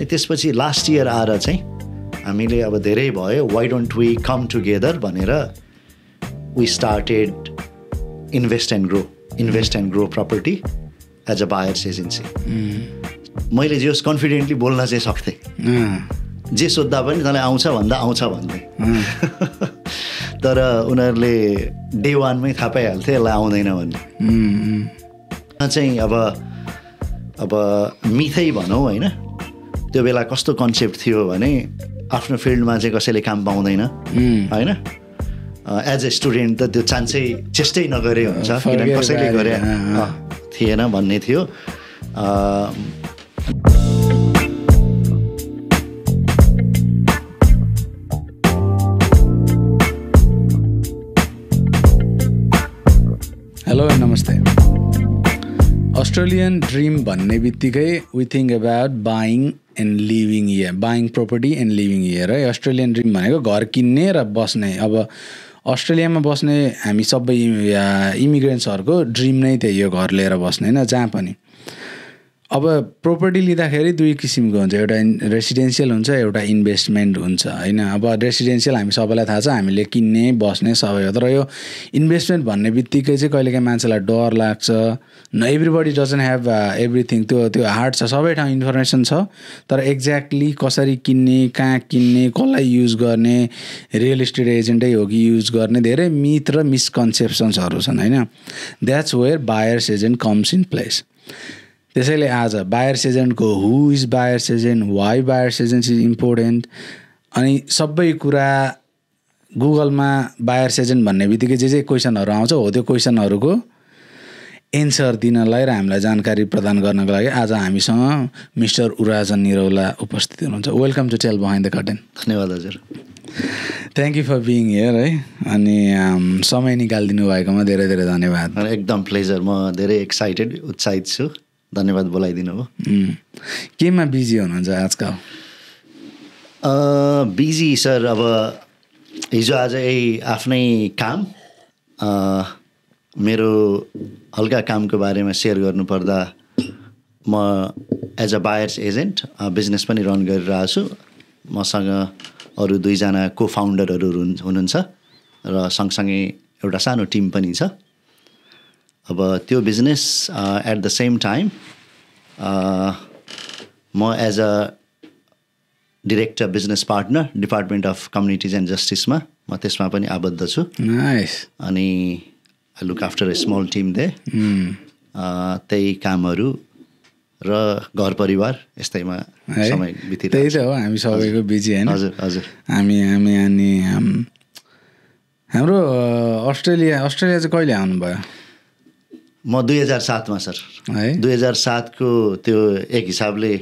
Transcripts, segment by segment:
त्यसपछि last year आएर चाहिँ हामीले अब धेरै भयो, why don't we come together भनेर we started invest and grow property as a buyers agency. मैले जे होस् कन्फिडेन्टली बोल्न चाहिँ सक्थेँ, जे सोद्धा पनि तँलाई आउँछ भन्दा आउँछ भन्थे। तर उनीहरूले डे वानमै थाहा पाइहाल्थे यसलाई आउँदैन भन्ने। चाहिँ अब मिथै भनौँ होइन, त्यो बेला कस्तो कन्सेप्ट थियो भने आफ्नो फिल्डमा चाहिँ कसैले काम पाउँदैन होइन, एज ए स्टुडेन्ट त त्यो चान्सै चेष्टै नगरे हुन्छ, किनभने कसैले गरे थिएन भन्ने थियो। हेलो नमस्ते। अस्ट्रेलियन ड्रिम भन्ने बित्तिकै we think about buying and living here, buying property and living here है। अस्ट्रेलियन ड्रिम भनेको घर किन्ने र बस्ने। अब अस्ट्रेलियामा बस्ने हामी सबै इमिग्रेन्ट्सहरूको ड्रिम नै त्यही हो, घर लिएर बस्ने होइन, जहाँ पनि। अब प्रपर्टी लिँदाखेरि दुई किसिमको हुन्छ, एउटा रेसिडेन्सियल हुन्छ, एउटा इन्भेस्टमेन्ट हुन्छ होइन। अब रेसिडेन्सियल हामी सबैलाई थाहा छ, हामीले किन्ने बस्ने सबै हो। तर यो इन्भेस्टमेन्ट भन्ने बित्तिकै चाहिँ कहिलेकाहीँ मान्छेलाई डर लाग्छ। एभ्रीबडी डजन्ट ह्याभ एभ्रिथिङ, त्यो हार्ड छ, सबै ठाउँ इन्फर्मेसन छ, तर एक्ज्याक्टली कसरी किन्ने, कहाँ किन्ने, कसलाई युज गर्ने, रियल इस्टेट एजेन्टै हो कि युज गर्ने, धेरै मिथ र मिसकन्सेप्सन्सहरू छन् होइन। That's where buyers agent comes in place. त्यसैले आज बायर्स एजेन्टको who is buyers agent, why buyers agent is important, अनि सबै कुरा गुगलमा बायर्स एजेन्ट भन्ने बित्तिकै जे क्वेसनहरू आउँछ हो त्यो क्वेसनहरूको एन्सर दिनलाई र हामीलाई जानकारी प्रदान गर्नको लागि आज हामीसँग मिस्टर उराजन निरौला उपस्थित हुनुहुन्छ। Welcome to tale behind the curtain. धन्यवाद हजुर। Thank you for being here है। अनि समय निकालिदिनु भएकोमा धेरै धेरै धन्यवाद। एकदम प्लेजर, म धेरै एक्साइटेड, उत्साहित छु। धन्यवाद बोलाइदिनु भयो। केमा बिजी हुनुहुन्छ आजकल? बिजी सर, अब हिजो आज आफ्नै काम, मेरो हल्का कामको बारेमा सेयर गर्नुपर्दा म as a buyers agent business पनि रन गरिरहेको छु। मसँग अरू दुईजना को फाउन्डरहरू हुनुहुन्छ र सँगसँगै एउटा सानो टिम पनि छ। अब त्यो business at the same time म as a director business partner department of communities and जस्टिसमा म त्यसमा पनि आबद्ध छु। नाइस। अनि I look after a small team दे। त्यही कामहरू र घर परिवार यस्तैमा समय बितिरहेको। त्यही त हो हामी सबैको बिजी होइन। हजुर हजुर। हामी अनि हाम्रो अस्ट्रेलिया चाहिँ कहिले आउनुभयो? म 2007मा सर है। 2007को त्यो एक हिसाबले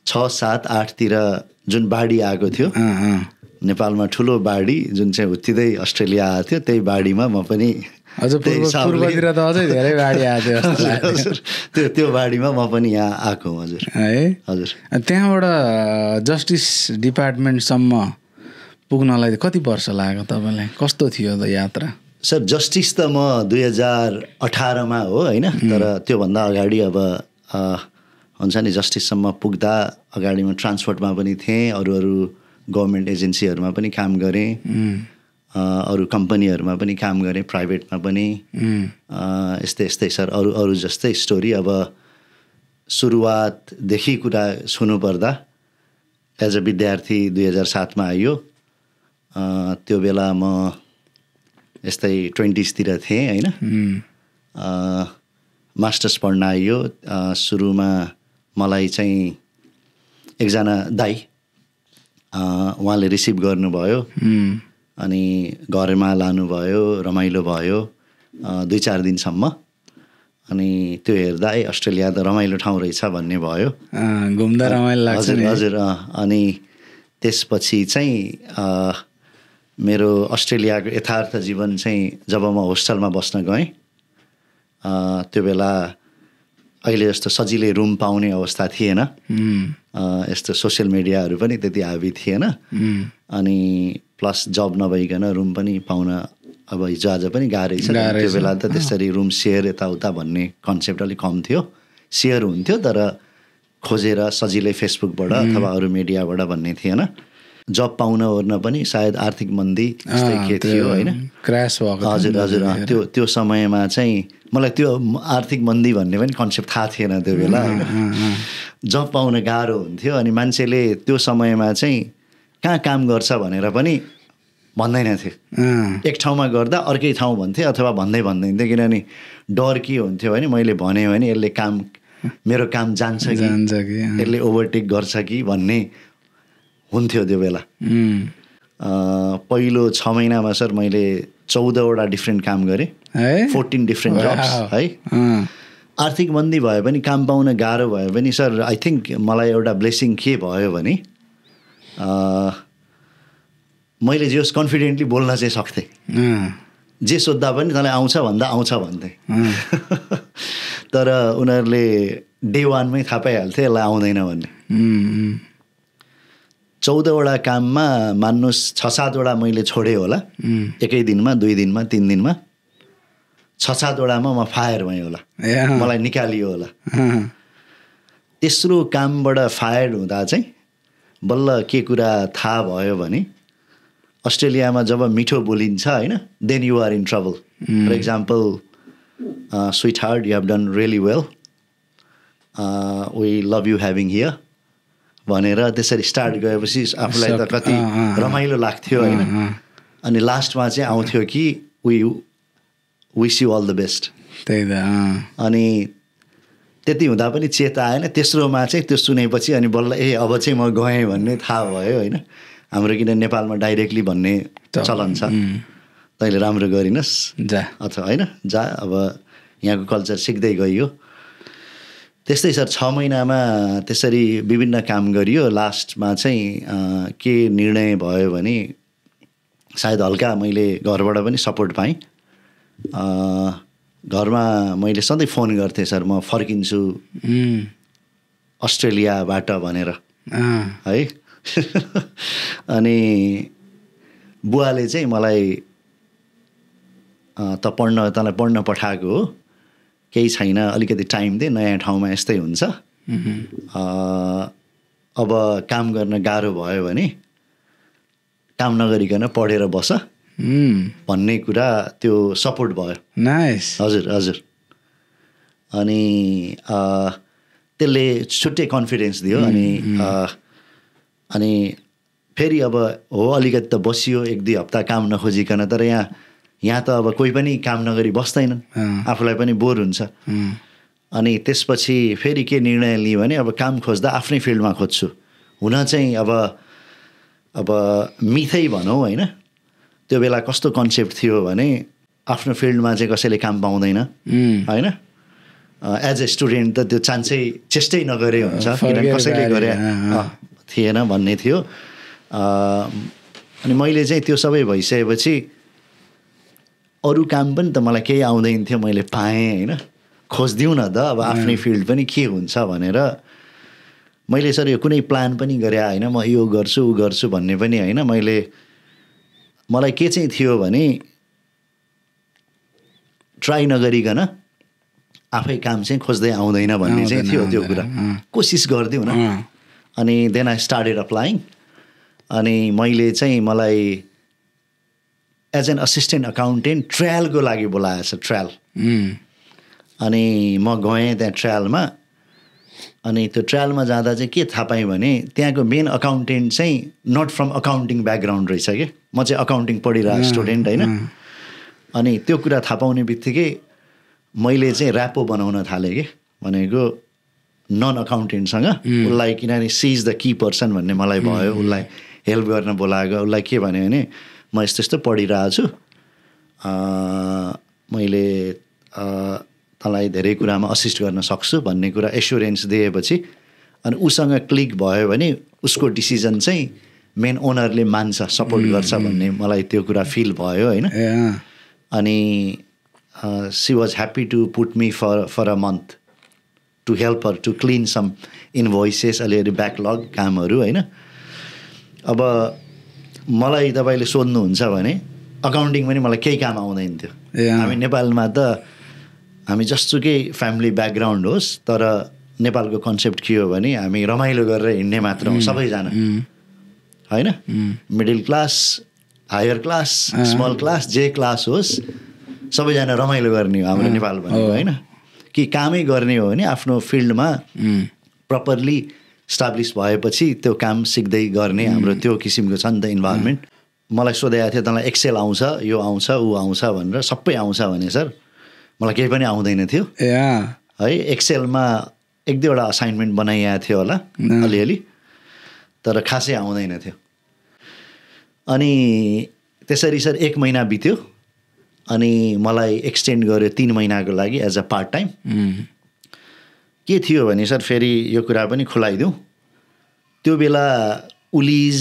6, 7, 8तिर जुन बाढी आएको थियो नेपालमा, ठुलो बाढी जुन चाहिँ हुत्तिँदै अस्ट्रेलिया आएको थियो, त्यही बाढीमा म पनि पूर्वतिर त अझै धेरै बाढी आएको थियो। त्यो बाढीमा म पनि यहाँ आएको हजुर है। हजुर। त्यहाँबाट जस्टिस डिपार्टमेन्टसम्म पुग्नलाई कति वर्ष लाग्यो तपाईँलाई? कस्तो थियो त यात्रा? सर जस्टिस त म 2018मा हो होइन, तर त्योभन्दा अगाडि अब हुन्छ नि जस्टिससम्म पुग्दा अगाडि म ट्रान्सपोर्टमा पनि थिएँ, अरू गभर्मेन्ट एजेन्सीहरूमा पनि काम गरेँ, अरू कम्पनीहरूमा पनि काम गरेँ, प्राइभेटमा पनि यस्तै सर। अरू जस्तै स्टोरी। अब सुरुवातदेखि कुरा सुन्नुपर्दा एज अ विद्यार्थी 2007मा आइयो। त्यो बेला म यस्तै 20sतिर थिएँ होइन। मास्टर्स पढ्न आइयो। सुरुमा मलाई चाहिँ एकजना दाइ उहाँले रिसिभ गर्नुभयो, अनि घरमा लानुभयो, रमाइलो भयो 2-4 दिनसम्म। अनि त्यो हेर्दा अस्ट्रेलिया त रमाइलो ठाउँ रहेछ भन्ने भयो, घुम्दा रमाइलो लाग्छ। हजुर हजुर। अनि त्यसपछि चाहिँ मेरो अस्ट्रेलियाको यथार्थ जीवन चाहिँ जब म होस्टलमा बस्न गएँ, त्यो बेला अहिले जस्तो सजिलै रुम पाउने अवस्था थिएन, यस्तो सोसियल मिडियाहरू पनि त्यति हाबी थिएन, अनि प्लस जब नभइकन रुम पनि पाउन अब हिजो आज पनि गाह्रै छ। त्यो बेला त त्यसरी रुम सेयर यताउता भन्ने कन्सेप्ट अलिक कम थियो, सेयर हुन्थ्यो तर खोजेर सजिलै फेसबुकबाट अथवा अरू मिडियाबाट भन्ने थिएन। जब पाउन ओर्न पनि सायद आर्थिक मन्दी त्यस्तै के थियो होइन, क्रास भएको। हजुर हजुर त्यो समयमा चाहिँ मलाई त्यो आर्थिक मन्दी भन्ने पनि कन्सेप्ट थाहा थिएन त्यो बेला होइन। जब पाउन गाह्रो हुन्थ्यो अनि मान्छेले त्यो समयमा चाहिँ कहाँ काम गर्छ भनेर पनि भन्दैनथे। एक ठाउँमा गर्दा अर्कै ठाउँ भन्थे अथवा भन्दैन थियो, किनभने डर के हुन्थ्यो भने मैले भने यसले मेरो काम जान्छ कि यसले ओभरटेक गर्छ कि भन्ने हुन्थ्यो त्यो बेला। पहिलो 6 महिनामा सर मैले 14वटा डिफ्रेन्ट काम गरेँ, 14 डिफ्रेन्ट जब्स है। आर्थिक मन्दी भए पनि काम पाउन गाह्रो भयो पनि सर आई थिङ्क मलाई एउटा ब्लेसिङ के भयो भने मैले जे होस् कन्फिडेन्टली बोल्न चाहिँ सक्थेँ। जे सोद्धा पनि तँलाई आउँछ भन्दा आउँछ भन्थे। तर उनीहरूले डे 1मै थाहा पाइहाल्थे यसलाई आउँदैन भन्ने। 14वटा काममा मान्नुहोस् 6-7वटा मैले छोडेँ होला, एकै दिनमा 2 दिनमा 3 दिनमा। 6-7वटामा म फायर भएँ होला, मलाई निकालियो होला। तेस्रो कामबाट फायर हुँदा चाहिँ बल्ल के कुरा थाहा भयो भने अस्ट्रेलियामा जब मिठो बोलिन्छ होइन, then you are in trouble. For example sweetheart you have done really well, we love you having here भनेर त्यसरी स्टार्ट गएपछि आफूलाई त कति रमाइलो लाग्थ्यो होइन। अनि लास्टमा चाहिँ आउँथ्यो कि we wish you all the best. त्यही त। अनि त्यति हुँदा पनि चेता आएन। तेस्रोमा चाहिँ त्यो सुनेपछि अनि बल्ल अब चाहिँ म गएँ भन्ने थाहा भयो होइन। हाम्रो किन नेपालमा डाइरेक्टली भन्ने चलन छ, तैँले राम्रो गरिनस् जा अथवा होइन जा, अब यहाँको कल्चर सिक्दै गइयो। त्यस्तै सर 6 महिनामा त्यसरी विभिन्न काम गरियो। लास्टमा चाहिँ के निर्णय भयो भने सायद हल्का मैले घरबाट पनि सपोर्ट पाएँ। घरमा मैले सधैँ फोन गर्थेँ, सर म फर्किन्छु अस्ट्रेलियाबाट भनेर है। अनि बुवाले चाहिँ मलाई तँलाई पढ्न पठाएको हो, केही छैन, अलिकति टाइम दे, नयाँ ठाउँमा यस्तै हुन्छ, अब काम गर्न गाह्रो भयो भने काम नगरिकन पढेर बस भन्ने कुरा त्यो सपोर्ट भयो। नाइस। हजुर हजुर। अनि त्यसले छुट्टै कन्फिडेन्स दियो। अनि फेरि अब हो अलिकति त बसियो 1-2 हप्ता काम नखोजिकन, तर यहाँ त अब कोही पनि काम नगरी बस्दैनन्, आफूलाई पनि बोर हुन्छ। अनि त्यसपछि फेरि के निर्णय लिएँ भने अब काम खोज्दा आफ्नै फिल्डमा खोज्छु। हुन चाहिँ अब मिथै भनौँ होइन, त्यो बेला कस्तो कन्सेप्ट थियो भने आफ्नो फिल्डमा चाहिँ कसैले काम पाउँदैन होइन। एज ए स्टुडेन्ट त त्यो चान्सै चेष्टै नगरे हुन्छ, किनभने कसैले गरे थिएन भन्ने थियो। अनि मैले चाहिँ त्यो सबै भइसकेपछि अरू काम पनि त मलाई केही आउँदैन थियो, मैले पाएँ होइन। खोजिदिउँ न त अब आफ्नै फिल्ड पनि के हुन्छ भनेर मैले सर यो कुनै प्लान पनि गरे होइन, म यो गर्छु ऊ गर्छु भन्ने पनि होइन। मलाई के चाहिँ थियो भने ट्राई नगरिकन आफै काम चाहिँ खोज्दै आउँदैन भन्ने चाहिँ थियो त्यो कुरा। कोसिस गरिदिउँ न। अनि देन आई स्टार्टेड अप्लाइङ। अनि मलाई एज एन असिस्टेन्ट अकाउन्टेन्ट ट्रायलको लागि बोलाएछ, ट्रायल। अनि म गएँ त्यहाँ ट्रायलमा। अनि त्यो ट्रायलमा जाँदा चाहिँ के थाहा पाएँ भने त्यहाँको मेन अकाउन्टेन्ट चाहिँ नट फ्रम अकाउन्टिङ ब्याकग्राउन्ड रहेछ कि, म चाहिँ अकाउन्टिङ पढिरहेको स्टुडेन्ट होइन। अनि त्यो कुरा थाहा पाउने बित्तिकै मैले चाहिँ ऱ्यापो बनाउन थालेँ कि, भनेको नन अकाउन्टेन्टसँग उसलाई, किनभने she is the key person भन्ने मलाई भयो। उसलाई हेल्प गर्न बोलाएको, उसलाई के भन्यो भने म यस्तो यस्तो पढिरहेको छु, मैले तँलाई धेरै कुरामा असिस्ट गर्न सक्छु भन्ने कुरा एस्योरेन्स दिएपछि अनि उसँग क्लिक भयो भने उसको डिसिजन चाहिँ मेन ओनरले मान्छ, सपोर्ट गर्छ भन्ने मलाई त्यो कुरा फिल भयो होइन। अनि she was happy to put me for a month to help her to clean some invoices, अलिअलि ब्याकलग कामहरू होइन। अब मलाई तपाईँले सोध्नुहुन्छ भने अकाउन्टिङ पनि मलाई केही काम आउँदैन थियो। हामी नेपालमा त हामी जस्तोकै फ्यामिली ब्याकग्राउन्ड होस् तर नेपालको कन्सेप्ट के हो भने हामी रमाइलो गरेर हिँड्ने मात्र हौँ सबैजना होइन middle class higher class small class जे क्लास होस् सबैजना रमाइलो गर्ने हो हाम्रो नेपाल भनेको होइन कि कामै गर्ने हो भने आफ्नो फिल्डमा प्रपरली इस्टाब्लिस भएपछि त्यो काम सिक्दै गर्ने हाम्रो त्यो किसिमको छ नि त इन्भाइरोमेन्ट मलाई सोधेको थियो तँलाई एक्सेल आउँछ यो आउँछ ऊ आउँछ भनेर सबै आउँछ भने सर मलाई केही पनि आउँदैन थियो है एक्सेलमा एक दुईवटा असाइनमेन्ट बनाइएको थियो होला अलिअलि तर खासै आउँदैन थियो अनि त्यसरी सर 1 महिना बित्यो अनि मलाई एक्सटेन्ड गर्यो 3 महिनाको लागि एज अ पार्ट टाइम के थियो भने सर फेरि यो कुरा पनि खुलाइदिउँ त्यो बेला उलिज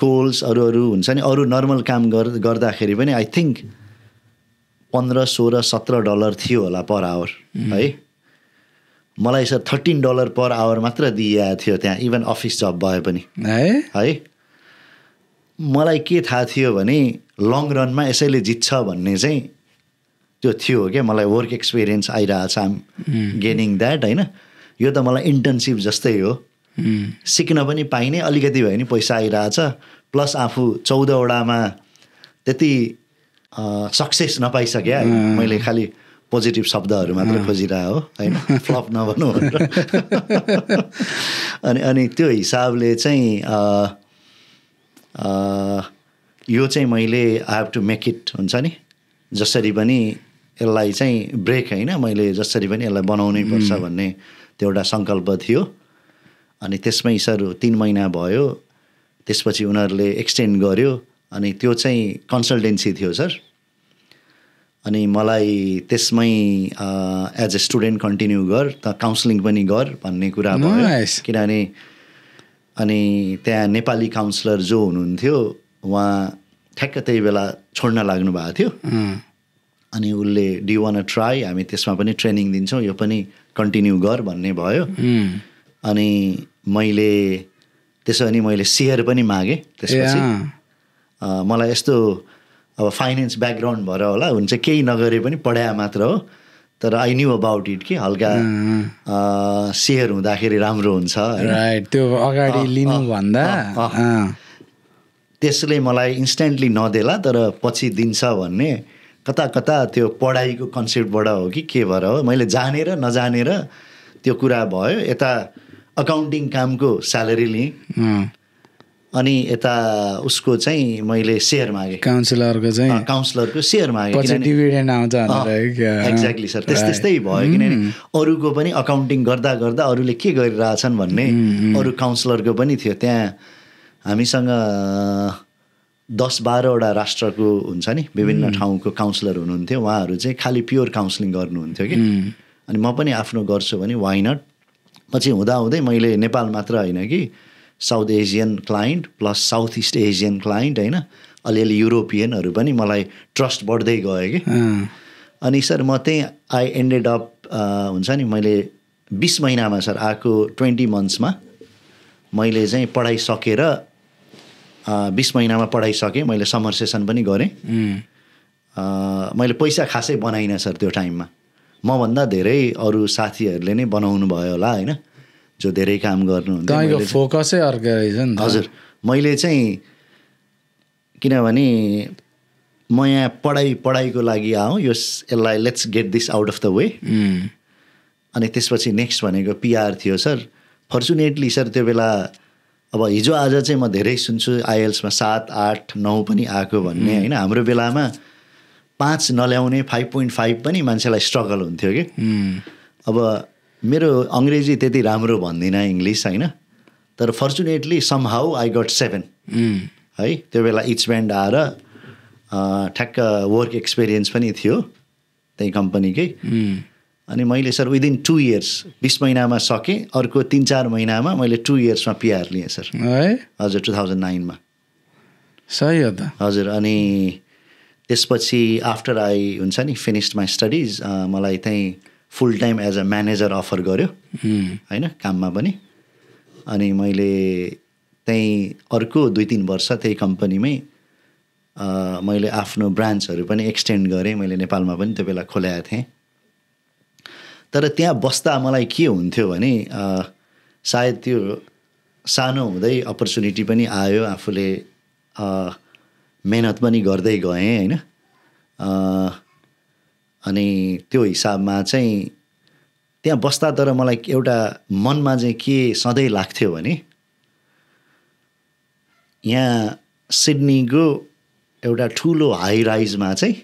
कोल्स अरू हुन्छ नि अरू नर्मल काम गर्दाखेरि पनि आई थिङ्क $15-16-17 थियो होला पर आवर है मलाई सर $13 पर आवर मात्र दिएको थियो त्यहाँ इभन अफिस जब भए पनि है मलाई के थाहा थियो भने लङ रनमा यसैले जित्छ भन्ने चाहिँ त्यो थियो क्या मलाई वर्क एक्सपिरियन्स आइरहेछ आम गेनिङ द्याट होइन यो त मलाई इन्टर्नसिप जस्तै हो सिक्न पनि पाइने अलिकति भए पनि पैसा आइरहेछ प्लस आफू 14वटामा त्यति सक्सेस नपाइसक्यो मैले खालि पोजिटिभ शब्दहरू मात्र खोजिरहेको हो होइन फ्लप नभनौँ अनि त्यो हिसाबले चाहिँ यो चाहिँ मैले I have to make it हुन्छ नि जसरी पनि यसलाई चाहिँ ब्रेक होइन मैले जसरी पनि यसलाई बनाउनै पर्छ भन्ने त्यो एउटा सङ्कल्प थियो अनि त्यसमै सर 3 महिना भयो त्यसपछि उनीहरूले एक्सटेन्ड गर्यो अनि त्यो चाहिँ कन्सल्टेन्सी थियो सर अनि मलाई त्यसमै एज ए स्टुडेन्ट कन्टिन्यू गर त काउन्सिलिङ पनि गर भन्ने कुरा भयो किनभने अनि त्यहाँ नेपाली काउन्सिलर जो हुनुहुन्थ्यो उहाँ ठ्याक्क त्यही बेला छोड्न लाग्नु भएको थियो अनि उसले डु यु वान ट्राई हामी त्यसमा पनि ट्रेनिङ दिन्छौँ यो पनि कन्टिन्यू गर भन्ने भयो अनि मैले त्यसो भने मैले सेयर पनि मागेँ त्यसपछि मलाई यस्तो अब फाइनेन्स ब्याकग्राउन्ड भएर होला हुन्छ केही नगरे पनि पढाए मात्र हो तर आई न्यू अबाउट इट कि हल्का सेयर हुँदाखेरि राम्रो हुन्छ राइट त्यो अगाडि लिनुभन्दा त्यसले मलाई इन्स्ट्यान्टली नदेला तर पछि दिन्छ भन्ने कता कता त्यो पढाइको कन्सेप्टबाट हो कि के भएर हो मैले जानेर नजानेर त्यो कुरा भयो यता अकाउन्टिङ कामको स्यालेरी लिएँ अनि यता उसको चाहिँ मैले सेयर मागेँ काउन्सिलरको सेयर मागेँ एक्ज्याक्टली सर त्यस्तै भयो किनभने अरूको पनि अकाउन्टिङ गर्दा गर्दा अरूले के गरिरहेछन् भन्ने अरू काउन्सिलरको पनि थियो त्यहाँ हामीसँग 10-12वटा राष्ट्रको हुन्छ नि विभिन्न ठाउँको काउन्सिलर हुनुहुन्थ्यो उहाँहरू चाहिँ खालि प्योर काउन्सिलिङ गर्नुहुन्थ्यो कि अनि म पनि आफ्नो गर्छु भने वाइ नट पछि हुँदाहुँदै मैले नेपाल मात्र होइन कि south Asian client plus south east Asian client होइन अलिअलि युरोपियनहरू पनि मलाई ट्रस्ट बढ्दै गयो कि अनि सर म त्यही आई एन्डेड अप हुन्छ नि मैले 20 महिनामा सर आएको 20 मन्थ्समा मैले चाहिँ पढाइसकेर 20 महिनामा पढाइसकेँ मैले समर सेसन पनि गरेँ मैले पैसा खासै बनाइनँ सर त्यो टाइममा मभन्दा धेरै अरू साथीहरूले नै बनाउनु भयो होला होइन जो धेरै काम गर्नुहुन्थ्यो फोकसै अर्कै रहेछ नि हजुर मैले चाहिँ किनभने म यहाँ पढाइको लागि आउँ यसलाई let's get this out of the way अनि त्यसपछि नेक्स्ट भनेको पिआर थियो सर फर्चुनेटली सर त्यो बेला अब हिजो आज चाहिँ म धेरै सुन्छु आइएल्समा 7, 8, 9 पनि आएको भन्ने होइन हाम्रो बेलामा 5 नल्याउने 5.5 पनि मान्छेलाई स्ट्रगल हुन्थ्यो कि अब मेरो अङ्ग्रेजी त्यति राम्रो भन्दिनँ इङ्ग्लिस होइन तर फर्चुनेटली समहाउ आई गट 7 है त्यो बेला इच ब्यान्ड आएर ठ्याक्क वर्क एक्सपिरियन्स पनि थियो त्यही कम्पनीकै अनि मैले सर विदिन 2 इयर्स 20 महिनामा सकेँ अर्को 3-4 महिनामा मैले 2 इयर्समा पिआर लिएँ सर हजुर 2009मा सही हो त हजुर अनि त्यसपछि आफ्टर आई हुन्छ नि फिनिस्ड माई स्टडिज मलाई त्यहीँ full time as a manager offer गर्यो होइन काममा पनि अनि मैले त्यहीँ अर्को 2-3 वर्ष त्यही कम्पनीमै मैले आफ्नो ब्रान्चहरू पनि एक्सटेन्ड गरेँ मैले नेपालमा पनि त्यो बेला खोलेको थिएँ तर त्यहाँ बस्दा मलाई के हुन्थ्यो भने सायद त्यो सानो हुँदै अपर्च्युनिटी पनि आयो, आफूले मेहनत पनि गर्दै गएँ होइन। अनि त्यो हिसाबमा चाहिँ त्यहाँ बस्दा तर मलाई एउटा मनमा चाहिँ के सधैँ लाग्थ्यो भने यहाँ सिडनीको एउटा ठुलो हाई राइजमा चाहिँ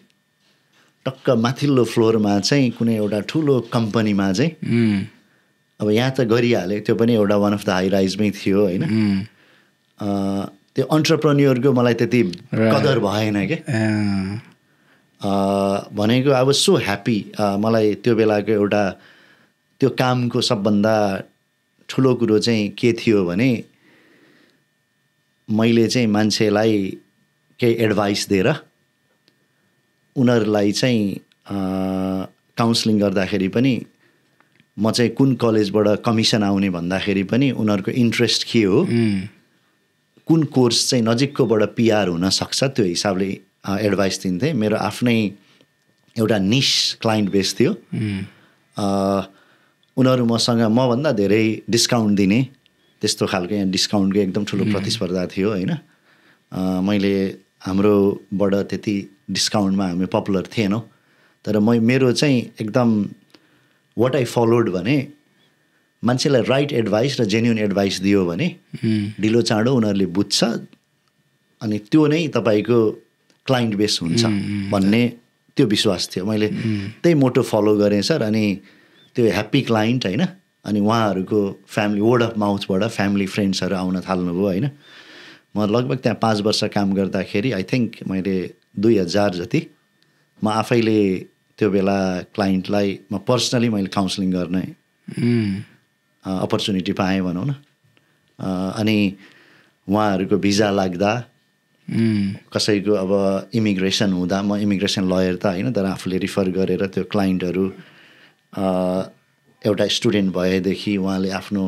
टक्क माथिल्लो फ्लोरमा चाहिँ कुनै एउटा ठुलो कम्पनीमा चाहिँ अब यहाँ त गरिहाल्यो, त्यो पनि एउटा वान अफ द हाई राइजमै थियो होइन। त्यो अन्टरप्रेन्योरको मलाई त्यति कदर भएन क्या। भनेको अब सो ह्याप्पी, मलाई त्यो बेलाको एउटा त्यो कामको सबभन्दा ठुलो कुरो चाहिँ के थियो भने मैले चाहिँ मान्छेलाई केही एडभाइस दिएर उनीहरूलाई चाहिँ काउन्सिलिङ गर्दाखेरि पनि म चाहिँ कुन कलेजबाट कमिसन आउने भन्दाखेरि पनि उनीहरूको इन्ट्रेस्ट के हो, कुन कोर्स चाहिँ नजिककोबाट पिआर हुनसक्छ त्यो हिसाबले एडभाइस दिन्थेँ। मेरो आफ्नै एउटा निश क्लाइन्ट बेस थियो, उनीहरू मभन्दा धेरै डिस्काउन्ट दिने त्यस्तो खालको यहाँ डिस्काउन्टको एकदम ठुलो प्रतिस्पर्धा थियो होइन। मैले हाम्रोबाट त्यति डिस्काउन्टमा हामी पपुलर थिएनौँ, तर मेरो चाहिँ एकदम वाट आई फलोड भने मान्छेलाई राइट एडभाइस र जेन्युन एडभाइस दियो भने ढिलो चाँडो उनीहरूले बुझ्छ अनि त्यो नै तपाईँको क्लाइन्ट बेस हुन्छ भन्ने त्यो विश्वास थियो। मैले त्यही मोटो फलो गरेँ सर। अनि त्यो ह्याप्पी क्लाइन्ट होइन, अनि उहाँहरूको फ्यामिली वर्ड अफ माउथबाट फ्यामिली फ्रेन्ड्सहरू आउन थाल्नुभयो होइन। म लगभग त्यहाँ 5 वर्ष काम गर्दाखेरि आई थिङ्क मैले 2000 जति म आफैले त्यो बेला क्लाइन्टलाई म पर्सनली मैले काउन्सिलिङ गर्ने अपर्च्युनिटी पाएँ भनौँ न। अनि उहाँहरूको भिजा लाग्दा कसैको अब इमिग्रेसन हुँदा, म इमिग्रेसन लयर त होइन तर आफूले रिफर गरेर त्यो क्लाइन्टहरू एउटा स्टुडेन्ट भएदेखि उहाँले आफ्नो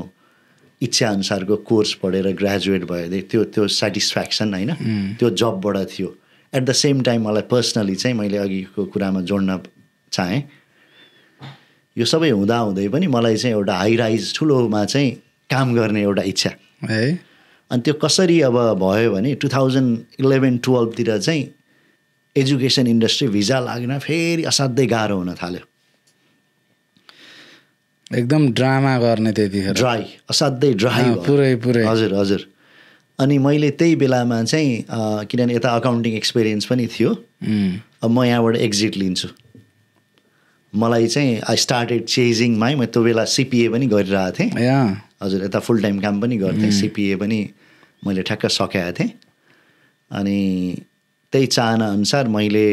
इच्छाअनुसारको कोर्स पढेर ग्रेजुएट भएदेखि त्यो सेटिस्फ्याक्सन होइन त्यो जबबाट थियो। एट द सेम टाइम मलाई पर्सनली चाहिँ मैले अघिको कुरामा जोड्न चाहेँ, यो सबै हुँदाहुँदै पनि मलाई चाहिँ एउटा हाई राइज ठुलोमा चाहिँ काम गर्ने एउटा इच्छा है। अनि त्यो कसरी अब भयो भने 2011-12तिर चाहिँ एजुकेसन इन्डस्ट्री भिजा लाग्न फेरि असाध्यै गाह्रो हुन थाल्यो, एकदम ड्रामा गर्ने त्यतिखेर, ड्राई, असाध्यै ड्राई पुरै। हजुर। अनि मैले त्यही बेलामा चाहिँ किनभने यता अकाउन्टिङ एक्सपिरियन्स पनि थियो, अब म यहाँबाट एक्जिट लिन्छु। मलाई चाहिँ आई स्टार्टेड चेजिङ माई, म त्यो बेला सिपिए पनि गरिरहेको थिएँ हजुर, यता फुल टाइम काम पनि गर्थेँ, सिपिए पनि मैले ठ्याक्क सकेको थिएँ। अनि त्यही चाहना अनुसार मैले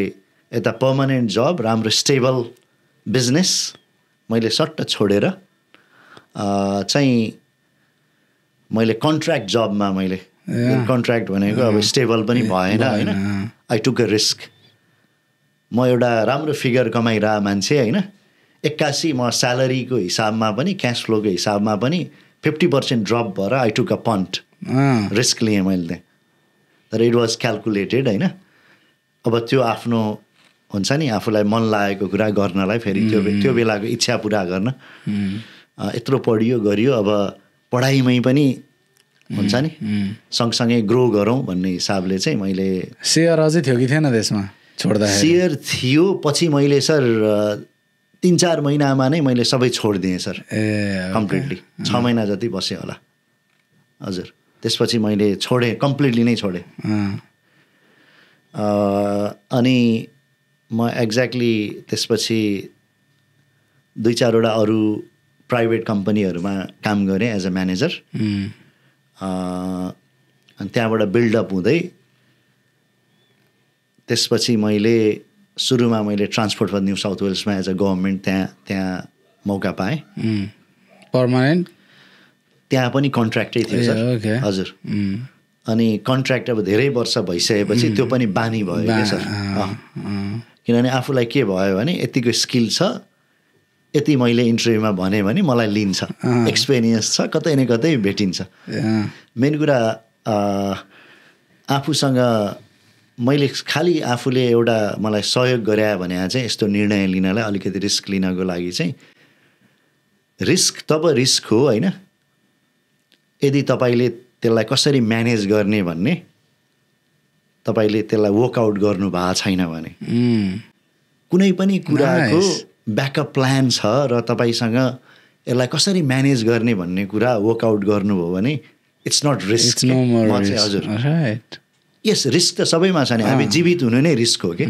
यता पर्मानेन्ट जब, राम्रो स्टेबल बिजनेस मैले सट्ट छोडेर चाहिँ मैले कन्ट्र्याक्ट जबमा मैले कन्ट्र्याक्ट भनेको अब स्टेबल पनि भएन होइन। I took a risk. म एउटा राम्रो फिगर कमाइरह मान्छे होइन, 81 म स्यालेरीको हिसाबमा पनि क्यास फ्लोको हिसाबमा पनि 50% ड्रप भएर आई टुक अ पन्ट, रिस्क लिएँ मैले त्यहाँ। तर इट वाज क्यालकुलेटेड होइन। अब त्यो आफ्नो हुन्छ नि आफूलाई मन लागेको कुरा गर्नलाई फेरि त्यो बेलाको इच्छा पुरा गर्न यत्रो पढियो गरियो, अब पढाइमै पनि हुन्छ नि सँगसँगै ग्रो गरौँ भन्ने हिसाबले चाहिँ मैले। सेयर अझै थियो कि थिएन त्यसमा छोड्दा? सेयर थियो, पछि मैले सर 3-4 महिनामा नै मैले सबै छोडिदिएँ सर, कम्प्लिटली 6 महिना जति बसेँ होला हजुर। त्यसपछि मैले छोडेँ, कम्प्लिटली नै छोडेँ। अनि म एक्ज्याक्टली त्यसपछि 2-4 वटा अरू प्राइभेट कम्पनीहरूमा काम गरेँ एज अ म्यानेजर। अनि त्यहाँबाट बिल्डअप हुँदै त्यसपछि मैले सुरुमा मैले ट्रान्सपोर्ट फर न्यू साउथ वेल्समा एज अ गभर्मेन्ट त्यहाँ मौका पाएँ। पर्मानेन्ट त्यहाँ पनि कन्ट्र्याक्टै थियो सर हजुर। अनि कन्ट्र्याक्ट अब धेरै वर्ष भइसकेपछि त्यो पनि बानी भयो क्या सर। किनभने आफूलाई के भयो भने यतिको स्किल छ, यति मैले इन्टरभ्यूमा भनेँ भने मलाई लिन्छ, एक्सपिरियन्स छ, कतै न कतै भेटिन्छ। मेन कुरा आफूसँग मैले खालि आफूले एउटा मलाई सहयोग गरे भने चाहिँ यस्तो निर्णय लिनलाई, अलिकति रिस्क लिनको लागि चाहिँ रिस्क तब रिस्क हो होइन यदि तपाईँले त्यसलाई कसरी म्यानेज गर्ने भन्ने तपाईँले त्यसलाई वर्कआउट गर्नु भएको छैन भने कुनै पनि कुराको ब्याकअप प्लान छ र तपाईँसँग यसलाई कसरी म्यानेज गर्ने भन्ने कुरा वर्कआउट गर्नुभयो भने इट्स नट रिस्क हजुर यस रिस्क त सबैमा छ नि हामी जीवित हुनु नै रिस्क हो कि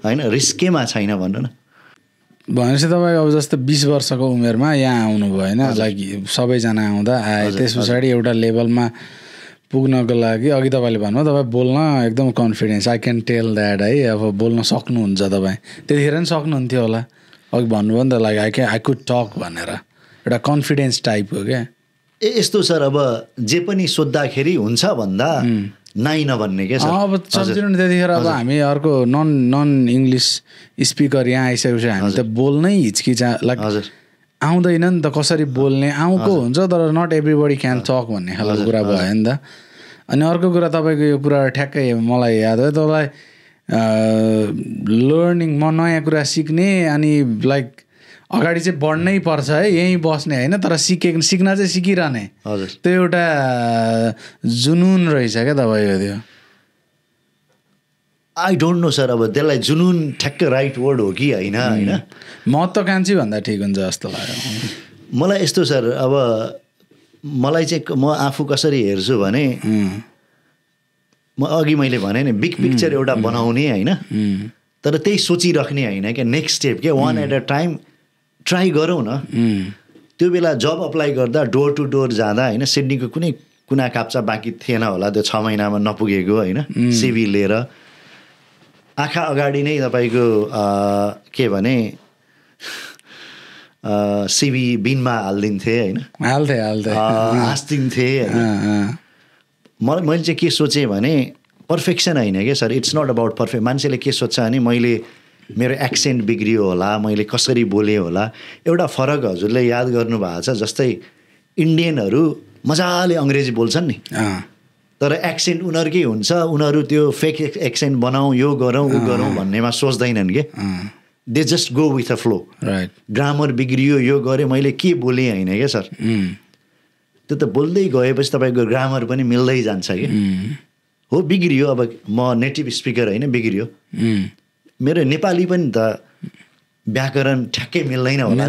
होइन रिस्क केमा छैन भन्नु न भनेपछि तपाईँ अब जस्तो 20 वर्षको उमेरमा यहाँ आउनुभयो होइन लाइक सबैजना आउँदा आए त्यस पछाडि एउटा लेभलमा पुग्नको लागि अघि तपाईँले भन्नुभयो तपाईँ बोल्न एकदम confidence I can tail that है अब बोल्न सक्नुहुन्छ तपाईँ त्यतिखेर पनि सक्नुहुन्थ्यो होला अघि भन्नुभयो नि त लाइक आई कुड टक भनेर एउटा कन्फिडेन्स टाइप हो क्या यस्तो सर अब जे पनि सोद्धाखेरि हुन्छ भन्दा नाइ नभन्ने क्या अब सम्झिनु नि त्यतिखेर अब हामी अर्को नन इङ्ग्लिस स्पिकर यहाँ आइसकेपछि हामी त बोल्नै हिचकिचा लाइक आउँदैन नि त कसरी बोल्ने आउँको हुन्छ तर नट एभ्रीबडी क्यान टक भन्ने खालको कुरा भयो नि त अनि अर्को कुरा तपाईँको यो कुरा ठ्याक्कै मलाई याद भयो तपाईँलाई लर्निङ म नयाँ कुरा सिक्ने अनि लाइक अगाडि चाहिँ बढ्नै पर्छ है यहीँ बस्ने होइन तर सिक्न चाहिँ सिकिरहने त्यो एउटा जुनुन रहेछ क्या तपाईँको त्यो आई डोन्ट नो सर अब त्यसलाई जुनुन ठ्याक्कै राइट वर्ड हो कि होइन होइन महत्त्वकाङ्क्षी भन्दा ठिक हुन्छ जस्तो लाग्यो मलाई यस्तो सर अब मलाई चाहिँ म आफू कसरी हेर्छु भने म अघि मैले भने नि बिग पिक्चर एउटा बनाउने होइन तर त्यही सोचिराख्ने होइन क्या नेक्स्ट स्टेप के one at a time try गरौँ न त्यो बेला जब अप्लाई गर्दा डोर टु डोर जाँदा होइन सिडनीको कुनै कुना काप्चा बाँकी थिएन होला त्यो 6 महिनामा नपुगेको होइन सिभी लिएर आँखा अगाडि नै तपाईँको के भने सिभी बिनमा हालिदिन्थे होइन हाँसिदिन्थे मैले चाहिँ के सोचेँ भने पर्फेक्सन होइन क्या sir it's not about perfect मान्छेले के सोध्छ भने मैले मेरो एक्सेन्ट बिग्रियो होला मैले कसरी बोलेँ होला एउटा फरक हजुरले याद गर्नुभएको छ जस्तै इन्डियनहरू मजाले अङ्ग्रेजी बोल्छन् नि तर एक्सेन्ट उनीहरूकै हुन्छ उनीहरू त्यो फेक एक्सेन्ट बनाऊ यो गरौँ ऊ गरौँ भन्नेमा सोच्दैनन् कि they just go with a flow grammar बिग्रियो यो गरेँ मैले के बोलेँ होइन क्या सर त्यो त बोल्दै गएपछि तपाईँको ग्रामर पनि मिल्दै जान्छ कि हो बिग्रियो अब म नेटिभ स्पिकर होइन बिग्रियो मेरो नेपाली पनि त व्याकरण ठ्याक्कै मिल्दैन होला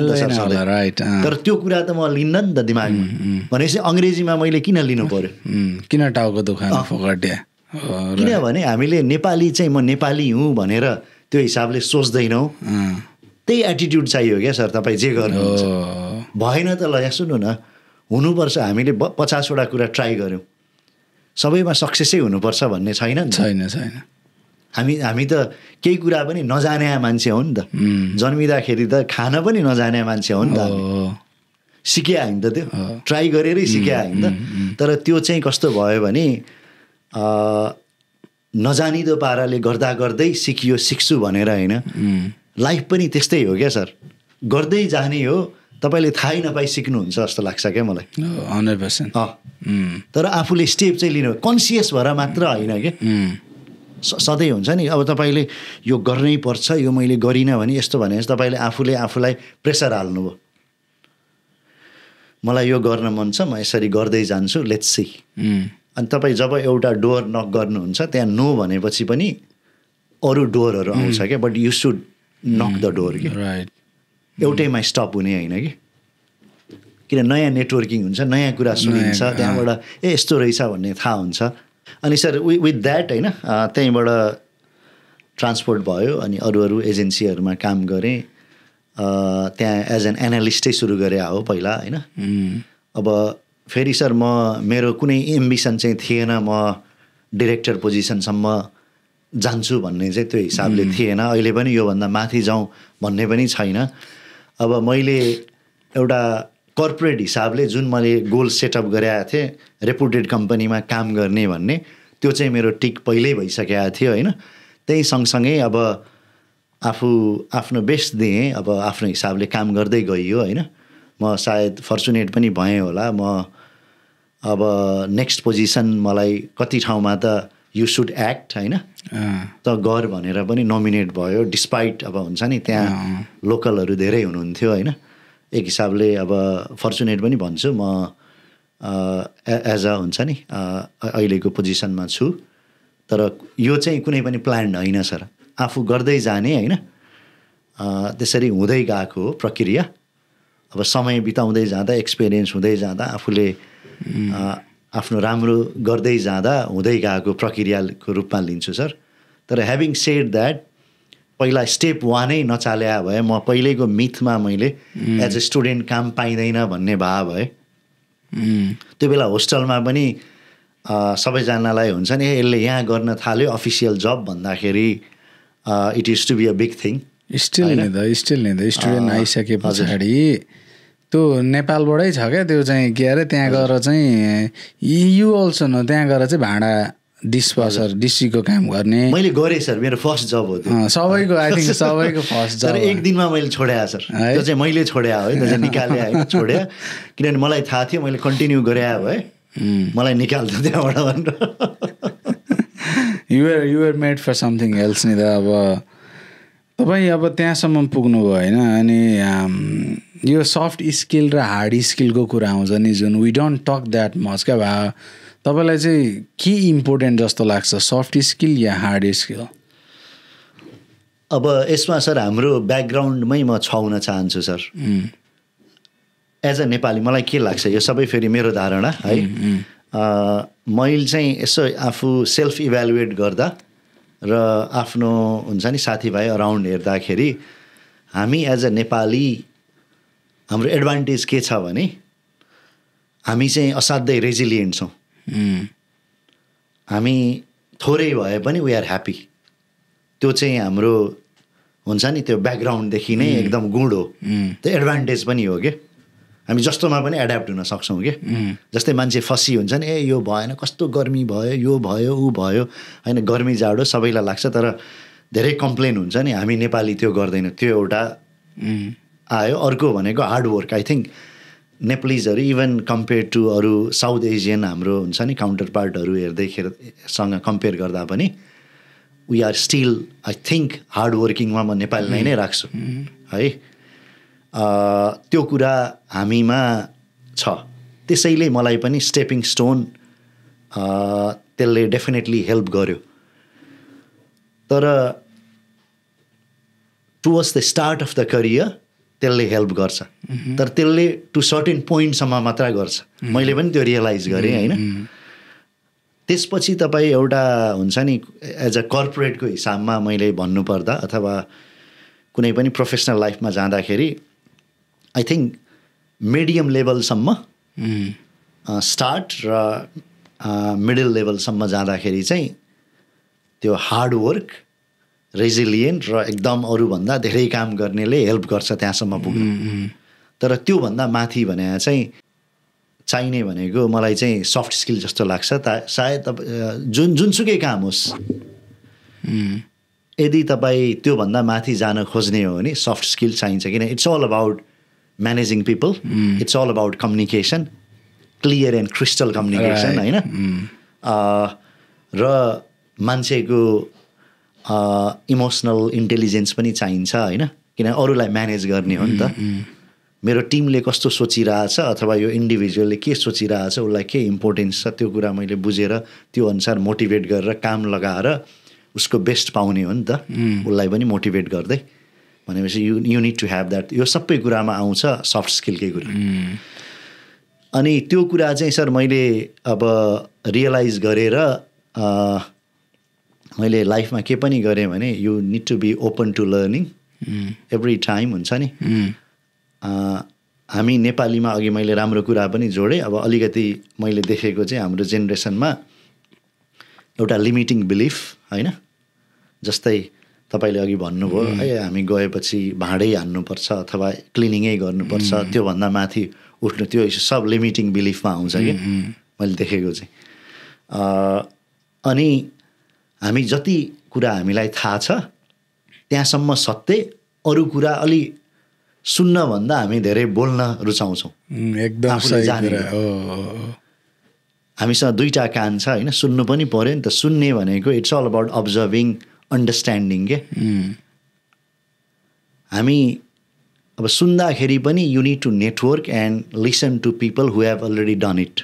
तर त्यो कुरा त म लिन्न नि त दिमागमा भनेपछि अङ्ग्रेजीमा मैले किन लिनु पर्यो किन टाउको दुखाउने फोकट्या किनभने हामीले नेपाली चाहिँ म नेपाली हुँ भनेर त्यो हिसाबले सोच्दैनौँ त्यही एटिट्युड चाहियो क्या सर तपाईँ जे गर्नुहुन्छ भएन त ल यहाँ सुन्नु न हुनुपर्छ हामीले 50वटा कुरा ट्राई गऱ्यौँ सबैमा सक्सेसै हुनुपर्छ भन्ने छैन नि छैन हामी त केही कुरा पनि नजाने मान्छे हो नि त जन्मिँदाखेरि त खान पनि नजाने मान्छे हो नि त सिके हामी त त्यो ट्राई गरेरै सिके हामी त तर त्यो चाहिँ कस्तो भयो भने नजानिदो पाराले गर्दा गर्दै सिकियो सिक्छु भनेर होइन लाइफ पनि त्यस्तै हो क्या सर गर्दै जाने हो तपाईँले थाहै नपाई सिक्नुहुन्छ जस्तो लाग्छ क्या मलाई 100% तर आफूले स्टेप चाहिँ लिनु कन्सियस भएर मात्र होइन क्या सधैँ हुन्छ नि अब तपाईँले यो गर्नै पर्छ यो मैले गरिनँ भने यस्तो भने तपाईँले आफूले आफूलाई प्रेसर हाल्नुभयो मलाई यो गर्न मन छ म यसरी गर्दै जान्छु लेट्स सी अनि तपाईँ जब एउटा डोर नक गर्नुहुन्छ त्यहाँ नो भनेपछि पनि अरू डोरहरू आउँछ क्या but you should knock the door कि एउटैमा स्टप हुने होइन कि किन नयाँ नेटवर्किङ हुन्छ नयाँ कुरा सुनिन्छ त्यहाँबाट यस्तो रहेछ भन्ने थाहा हुन्छ अनि सर विथ द्याट होइन त्यहीँबाट ट्रान्सपोर्ट भयो अनि अरू एजेन्सीहरूमा काम गरेँ त्यहाँ एज एन एनालिस्टै सुरु गरेँ हो पहिला होइन अब फेरि सर मेरो कुनै एम्बिसन चाहिँ थिएन म डिरेक्टर पोजिसनसम्म जान्छु भन्ने चाहिँ त्यो हिसाबले थिएन अहिले पनि योभन्दा माथि जाउँ भन्ने पनि छैन अब मैले एउटा कर्पोरेट हिसाबले जुन मैले गोल सेटअप गरेको थिएँ रेपुटेड कम्पनीमा काम गर्ने भन्ने त्यो चाहिँ मेरो टिक पहिल्यै भइसकेको थियो होइन त्यही सँगसँगै अब आफू आफ्नो बेस्ट दिएँ अब आफ्नो हिसाबले काम गर्दै गइयो होइन म सायद फर्चुनेट पनि भएँ होला म अब नेक्स्ट पोजिसन मलाई कति ठाउँमा त यु सुड एक्ट होइन त गर भनेर पनि नोमिनेट भयो डिस्पाइट अब हुन्छ नि त्यहाँ लोकलहरू धेरै हुनुहुन्थ्यो होइन एक हिसाबले अब फर्चुनेट पनि भन्छु म एज अ हुन्छ नि अहिलेको पोजिसनमा छु तर यो चाहिँ कुनै पनि प्लान्ड होइन सर आफू गर्दै जाने होइन त्यसरी हुँदै गएको हो प्रक्रिया अब समय बिताउँदै जाँदा एक्सपिरियन्स हुँदै जाँदा आफूले आफ्नो राम्रो गर्दै जाँदा हुँदै गएको प्रक्रियाको रूपमा लिन्छु सर तर ह्याभिङ सेड द्याट पहिला स्टेप 1 नै नचाल्या भए म पहिलेको मिथमा मैले एज अ स्टुडेन्ट काम पाइँदैन भन्ने भाव भए त्यो बेला होस्टलमा पनि सबैजनालाई हुन्छ नि यसले यहाँ गर्न थाल्यो अफिसियल जब भन्दाखेरि it is to be a big thing still नि त स्टुडेन्ट आइसके पछाडि त्यो नेपालबाटै छ क्या त्यो चाहिँ के अरे त्यहाँ गएर चाहिँ यु अल्सो नो त्यहाँ गएर चाहिँ भाँडा डिस्वासर डिसीको काम गर्ने मैले गरेँ सर मेरो फर्स्ट जब हो त्यो सबैको आई थिङ्क सबैको फर्स्ट जब तर एक दिनमा मैले छोड्या सर त्यो चाहिँ मैले छोड्या हो त्यो चाहिँ निकाले होइन छोड्या किनभने मलाई थाहा थियो मैले कन्टिन्यू गरे भए मलाई निकाल्थ्यो त्यहाँबाट भनेर you're made for something else नि त अब तपाईँ अब त्यहाँसम्म पुग्नुभयो होइन अनि यो सफ्ट स्किल र हार्ड स्किलको कुरा आउँछ नि जुन we don't talk that much क्या भए तपाईँलाई चाहिँ के इम्पोर्टेन्ट जस्तो लाग्छ सफ्ट स्किल या हार्ड स्किल अब यसमा सर हाम्रो ब्याकग्राउन्डमै म छाउन चाहन्छु सर एज अ नेपाली मलाई के लाग्छ यो सबै फेरि मेरो धारणा है मैले चाहिँ यसो आफू सेल्फ इभ्यालुएट गर्दा र आफ्नो हुन्छ नि साथीभाइ अराउन्ड हेर्दाखेरि हामी एज अ नेपाली हाम्रो एडभान्टेज के छ भने हामी चाहिँ असाध्यै रेजिलियन्ट छौँ हामी थोरै भए पनि वी आर ह्याप्पी त्यो चाहिँ हाम्रो हुन्छ नि त्यो ब्याकग्राउन्डदेखि नै एकदम गुड हो त्यो एडभान्टेज पनि हो क्या हामी जस्तोमा पनि एड्याप्ट हुन सक्छौँ क्या जस्तै मान्छे फसी हुन्छ नि यो भएन कस्तो गर्मी भयो यो भयो ऊ भयो होइन गर्मी जाडो सबैलाई लाग्छ तर धेरै कम्प्लेन हुन्छ नि हामी नेपाली त्यो गर्दैन त्यो एउटा आयो अर्को भनेको हार्डवर्क आई थिङ्क नेपालिजहरू इभन कम्पेयर टु अरू साउथ एसियन हाम्रो हुन्छ नि काउन्टर पार्टहरू हेर्दैखेरसँग कम्पेयर गर्दा पनि we are still I think hard वर्किङमा म नेपालीलाई नै राख्छु है त्यो कुरा हामीमा छ त्यसैले मलाई पनि स्टेपिङ स्टोन त्यसले डेफिनेटली हेल्प गर्यो तर towards the start of the career त्यसले हेल्प गर्छ तर त्यसले टु सर्टेन पोइन्टसम्म मात्र गर्छ मैले पनि त्यो रियलाइज गरेँ होइन त्यसपछि तपाईँ एउटा हुन्छ नि एज अ कर्पोरेटको हिसाबमा मैले भन्नुपर्दा अथवा कुनै पनि प्रोफेसनल लाइफमा जाँदाखेरि आई थिङ्क मिडियम लेभलसम्म स्टार्ट र मिडल लेभलसम्म जाँदाखेरि चाहिँ त्यो हार्डवर्क रेजिलियन्ट र एकदम अरूभन्दा धेरै काम गर्नेले हेल्प गर्छ त्यहाँसम्म पुग्नु तर त्योभन्दा माथि भने चाहिँ चाहिने भनेको मलाई चाहिँ सफ्ट स्किल जस्तो लाग्छ सायद जुनसुकै काम होस् यदि तपाईँ त्योभन्दा माथि जान खोज्ने हो भने सफ्ट स्किल चाहिन्छ किन it's all about managing people it's all about communication clear and crystal communication होइन र मान्छेको इमोसनल इन्टेलिजेन्स पनि चाहिन्छ होइन किन अरूलाई म्यानेज गर्ने हो नि त मेरो टिमले कस्तो सोचिरहेछ अथवा यो इन्डिभिजुअलले के सोचिरहेछ उसलाई के इम्पोर्टेन्स छ त्यो कुरा मैले बुझेर त्यो अनुसार मोटिभेट गरेर काम लगाएर उसको बेस्ट पाउने हो नि त उसलाई पनि मोटिभेट गर्दै भनेपछि you need to have that यो सबै कुरामा आउँछ सफ्ट स्किलकै कुरा अनि त्यो कुरा चाहिँ सर मैले अब रियलाइज गरेर मैले लाइफमा के पनि गरेँ भने you need to be open to learning every time हुन्छ नि हामी नेपालीमा अघि मैले राम्रो कुरा पनि जोडेँ अब अलिकति मैले देखेको चाहिँ हाम्रो जेनेरेसनमा एउटा लिमिटिङ बिलिफ होइन जस्तै तपाईँले अघि भन्नुभयो है हामी गएपछि भाँडै हान्नुपर्छ अथवा क्लिनिङै गर्नुपर्छ त्योभन्दा माथि उठ्नु त्यो सब लिमिटिङ बिलिफमा आउँछ कि मैले देखेको चाहिँ अनि हामी जति कुरा हामीलाई थाहा छ त्यहाँसम्म सत्य अरू कुरा अलि सुन्नभन्दा हामी धेरै बोल्न रुचाउँछौँ एकदम हामीसँग दुईवटा कान छ होइन सुन्नु पनि पऱ्यो नि त सुन्ने भनेको it's all about observing understanding के हामी अब सुन्दाखेरि पनि you need to network and listen to people who have already done it.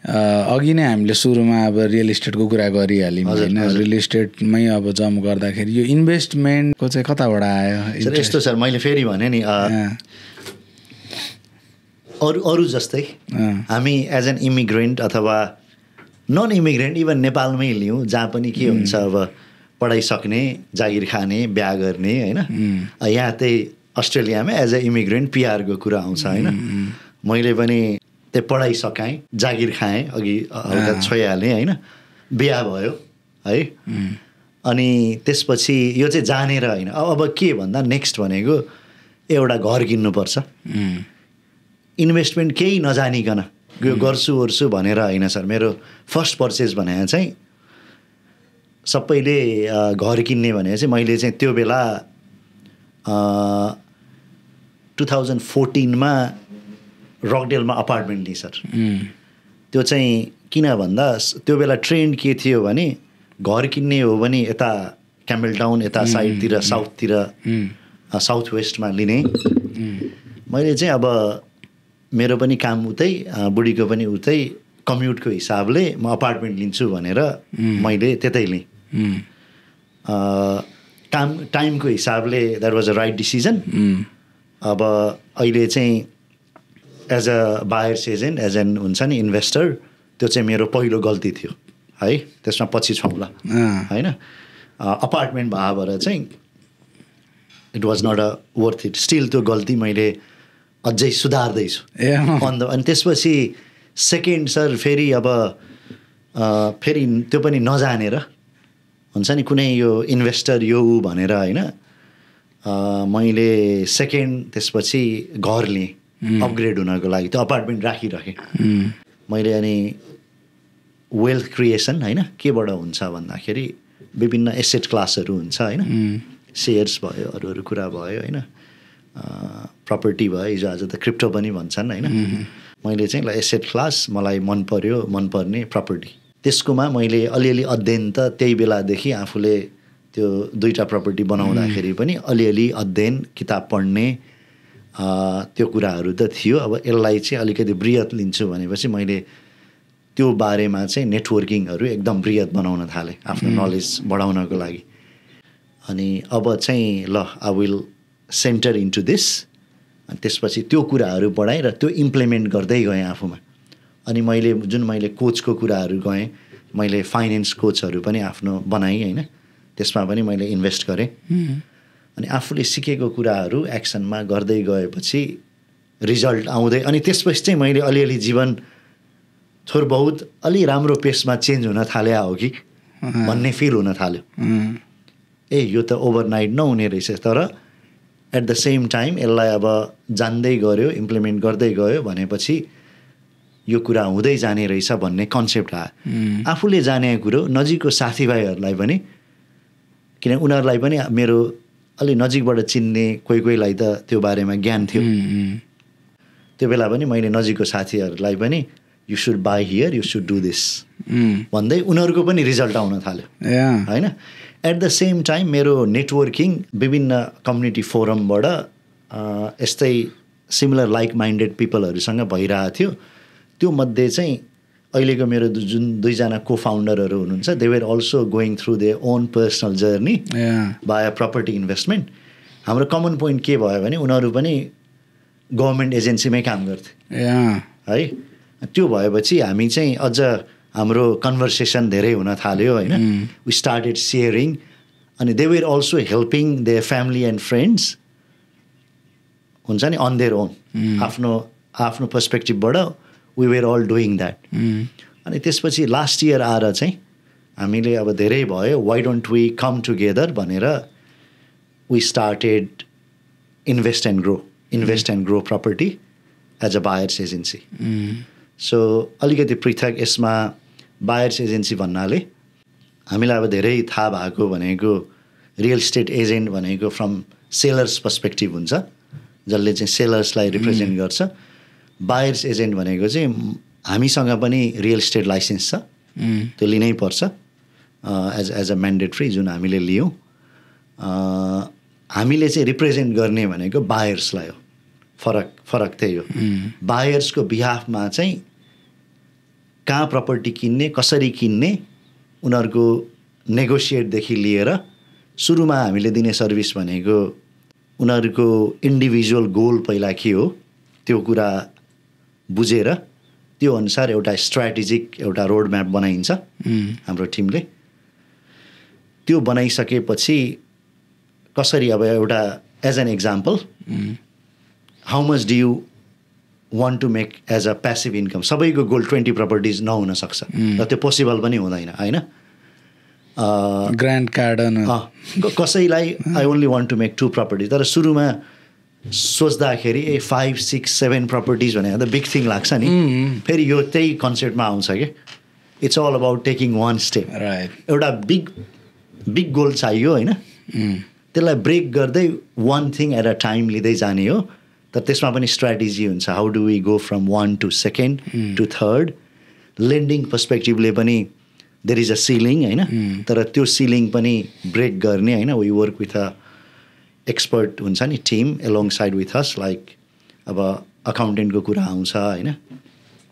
अघि नै हामीले सुरुमा अब रियल इस्टेटको कुरा गरिहाल्यौँ होइन, रियल इस्टेटमै अब जम्प गर्दाखेरि यो इन्भेस्टमेन्टको चाहिँ कताबाट आयो? सर यस्तो सर, मैले फेरि भने नि अरू जस्तै हामी एज एन इमिग्रेन्ट अथवा नन इमिग्रेन्ट इभन नेपालमै लिउँ, जहाँ पनि के हुन्छ अब पढाइसक्ने, जागिर खाने, बिहा गर्ने होइन, यहाँ त्यही अस्ट्रेलियामा एज अ इमिग्रेन्ट पिआरको कुरा आउँछ होइन। मैले पनि त्यो पढाइ सकाएँ, जागिर खाएँ, अघि हल्का छोइहालेँ होइन, बिहा भयो है। अनि त्यसपछि यो चाहिँ जानेर होइन, अब के भन्दा नेक्स्ट भनेको एउटा घर किन्नुपर्छ। इन्भेस्टमेन्ट केही नजानिकन यो गर्छु ओर्छु भनेर होइन सर। मेरो फर्स्ट पर्चेज भनेको चाहिँ सबैले घर किन्ने भनेको चाहिँ मैले चाहिँ त्यो बेला 2014मा रकडेलमा अपार्टमेन्ट लिएँ सर। त्यो चाहिँ किन भन्दा त्यो बेला ट्रेन्ड के थियो भने घर किन्ने हो भने यता क्याम्बल टाउन यता साइडतिर साउथतिर साउथ वेस्टमा लिने। मैले चाहिँ अब मेरो पनि काम उतै, बुढीको पनि उतै, कम्युटको हिसाबले म अपार्टमेन्ट लिन्छु भनेर मैले त्यतै लिएँ। टाइमको हिसाबले that was a right decision. अब अहिले चाहिँ as a buyers agent, as an हुन्छ नि इन्भेस्टर, त्यो चाहिँ मेरो पहिलो गल्ती थियो है, त्यसमा पछि छौँला होइन। अपार्टमेन्ट भएर चाहिँ it was not a worth it. Still त्यो गल्ती मैले अझै सुधार्दैछु अनि त्यसपछि सेकेन्ड सर फेरि अब फेरि त्यो पनि नजानेर हुन्छ नि कुनै यो इन्भेस्टर यो भनेर होइन, मैले सेकेन्ड त्यसपछि घर लिएँ अपग्रेड हुनको लागि। त्यो अपार्टमेन्ट राखिराखेँ मैले। अनि वेल्थ क्रिएसन होइन केबाट हुन्छ भन्दाखेरि विभिन्न एसेट क्लासहरू हुन्छ होइन, सेयर्स भयो, अरू कुरा भयो होइन, प्रपर्टी भयो, हिजो आज त क्रिप्टो पनि भन्छन् होइन। मैले चाहिँ एसेट क्लास मलाई मनपर्ने प्रपर्टी, त्यसकोमा मैले अलिअलि अध्ययन त त्यही बेलादेखि आफूले त्यो 2टा प्रपर्टी बनाउँदाखेरि पनि अलिअलि अध्ययन, किताब पढ्ने त्यो कुराहरू त थियो। अब यसलाई चाहिँ अलिकति बृहत लिन्छु भनेपछि मैले त्यो बारेमा चाहिँ नेटवर्किङहरू एकदम बृहत बनाउन थालेँ आफ्नो नलेज बढाउनको लागि। अनि अब चाहिँ ल I will centre into this. अनि त्यसपछि त्यो कुराहरू पढाएँ र त्यो इम्प्लिमेन्ट गर्दै गएँ आफूमा। अनि मैले कोचको कुराहरू गएँ, मैले फाइनेन्स कोचहरू पनि आफ्नो बनाएँ होइन, त्यसमा पनि मैले इन्भेस्ट गरेँ। अनि आफूले सिकेको कुराहरू एक्सनमा गर्दै गएपछि रिजल्ट आउँदै, अनि त्यसपछि चाहिँ मैले अलिअलि जीवन थोर बहुत अलि राम्रो पेसमा चेन्ज हुन थाले हो कि भन्ने फिल हुन थाल्यो। ए यो त ओभरनाइट नहुने रहेछ, तर एट द सेम टाइम यसलाई अब जान्दै गऱ्यो, इम्प्लिमेन्ट गर्दै गयो भनेपछि यो कुरा हुँदै जाने रहेछ भन्ने कन्सेप्ट आयो। आफूले जानेको कुरो नजिकको साथीभाइहरूलाई पनि, किन उनीहरूलाई पनि मेरो अलि नजिकबाट चिन्ने कोहीलाई त त्यो बारेमा ज्ञान थियो। त्यो बेला पनि मैले नजिकको साथीहरूलाई पनि you should by here, you should do this भन्दै उनीहरूको पनि रिजल्ट आउन थाल्यो होइन। एट द सेम टाइम मेरो नेटवर्किङ विभिन्न कम्युनिटी फोरमबाट यस्तै सिमिलर लाइक माइन्डेड पिपलहरूसँग भइरहेको थियो। त्यो मध्ये चाहिँ अहिलेको मेरो जुन 2जना को फाउन्डरहरू हुनुहुन्छ, they were also going through their own personal journey buy property investment. हाम्रो कमन पोइन्ट के भयो भने उनीहरू पनि गभर्मेन्ट एजेन्सीमै काम गर्थे है। त्यो भएपछि हामी चाहिँ अझ हाम्रो कन्भर्सेसन धेरै हुन थाल्यो होइन। वी स्टार्टेड सेयरिङ अनि they were also helping their family and friends हुन्छ नि अन देयर ओन, आफ्नो पर्सपेक्टिभबाट we were all doing that. अनि त्यसपछि लास्ट इयर आएर चाहिँ हामीले अब धेरै भयो, why don't we come together भनेर we started invest and grow property as a buyers agency. So अलिकति पृथक यसमा बायर्स एजेन्सी भन्नाले हामीलाई अब धेरै थाहा भएको भनेको रियल इस्टेट एजेन्ट भनेको फ्रम सेलर्स पर्सपेक्टिभ हुन्छ, जसले चाहिँ सेलर्सलाई रिप्रेजेन्ट गर्छ। बायर्स एजेन्ट भनेको चाहिँ हामीसँग पनि रियल इस्टेट लाइसेन्स छ, त्यो लिनै पर्छ एज अ म्यान्डेटरी, जुन हामीले लियौँ। हामीले चाहिँ रिप्रेजेन्ट गर्ने भनेको बायर्सलाई हो। फरक त्यही हो। बायर्सको बिहाफमा चाहिँ कहाँ प्रपर्टी किन्ने, कसरी किन्ने, उनीहरूको नेगोसिएटदेखि लिएर सुरुमा हामीले दिने सर्भिस भनेको उनीहरूको इन्डिभिजुअल गोल पहिला के हो त्यो कुरा बुझेर त्यो अनुसार एउटा स्ट्राटेजिक एउटा रोड म्याप बनाइन्छ हाम्रो टिमले। त्यो बनाइसकेपछि कसरी अब एउटा as an example how much do you want to make as a passive income. सबैको गोल 20 प्रपर्टिज नहुन सक्छ र त्यो पोसिबल पनि हुँदैन होइन। ग्रान्ड गार्डन कसैलाई I only want to make 2 properties, तर सुरुमा सोच्दाखेरि 5, 6, 7 प्रपर्टिज भनेर त बिग थिङ लाग्छ नि। फेरि यो त्यही कन्सेप्टमा आउँछ कि it's all about taking one step. एउटा बिग गोल चाहियो होइन, त्यसलाई ब्रेक गर्दै one thing at a time लिँदै जाने हो। तर त्यसमा पनि स्ट्राटेजी हुन्छ, how do we go from 1 to 2 to 3। Lending पर्सपेक्टिभले पनि देयर इज अ सिलिङ होइन, तर त्यो सिलिङ पनि ब्रेक गर्ने होइन। We work with a expert हुन्छ नि team alongside with us, like अब अकाउन्टेन्टको कुरा आउँछ होइन,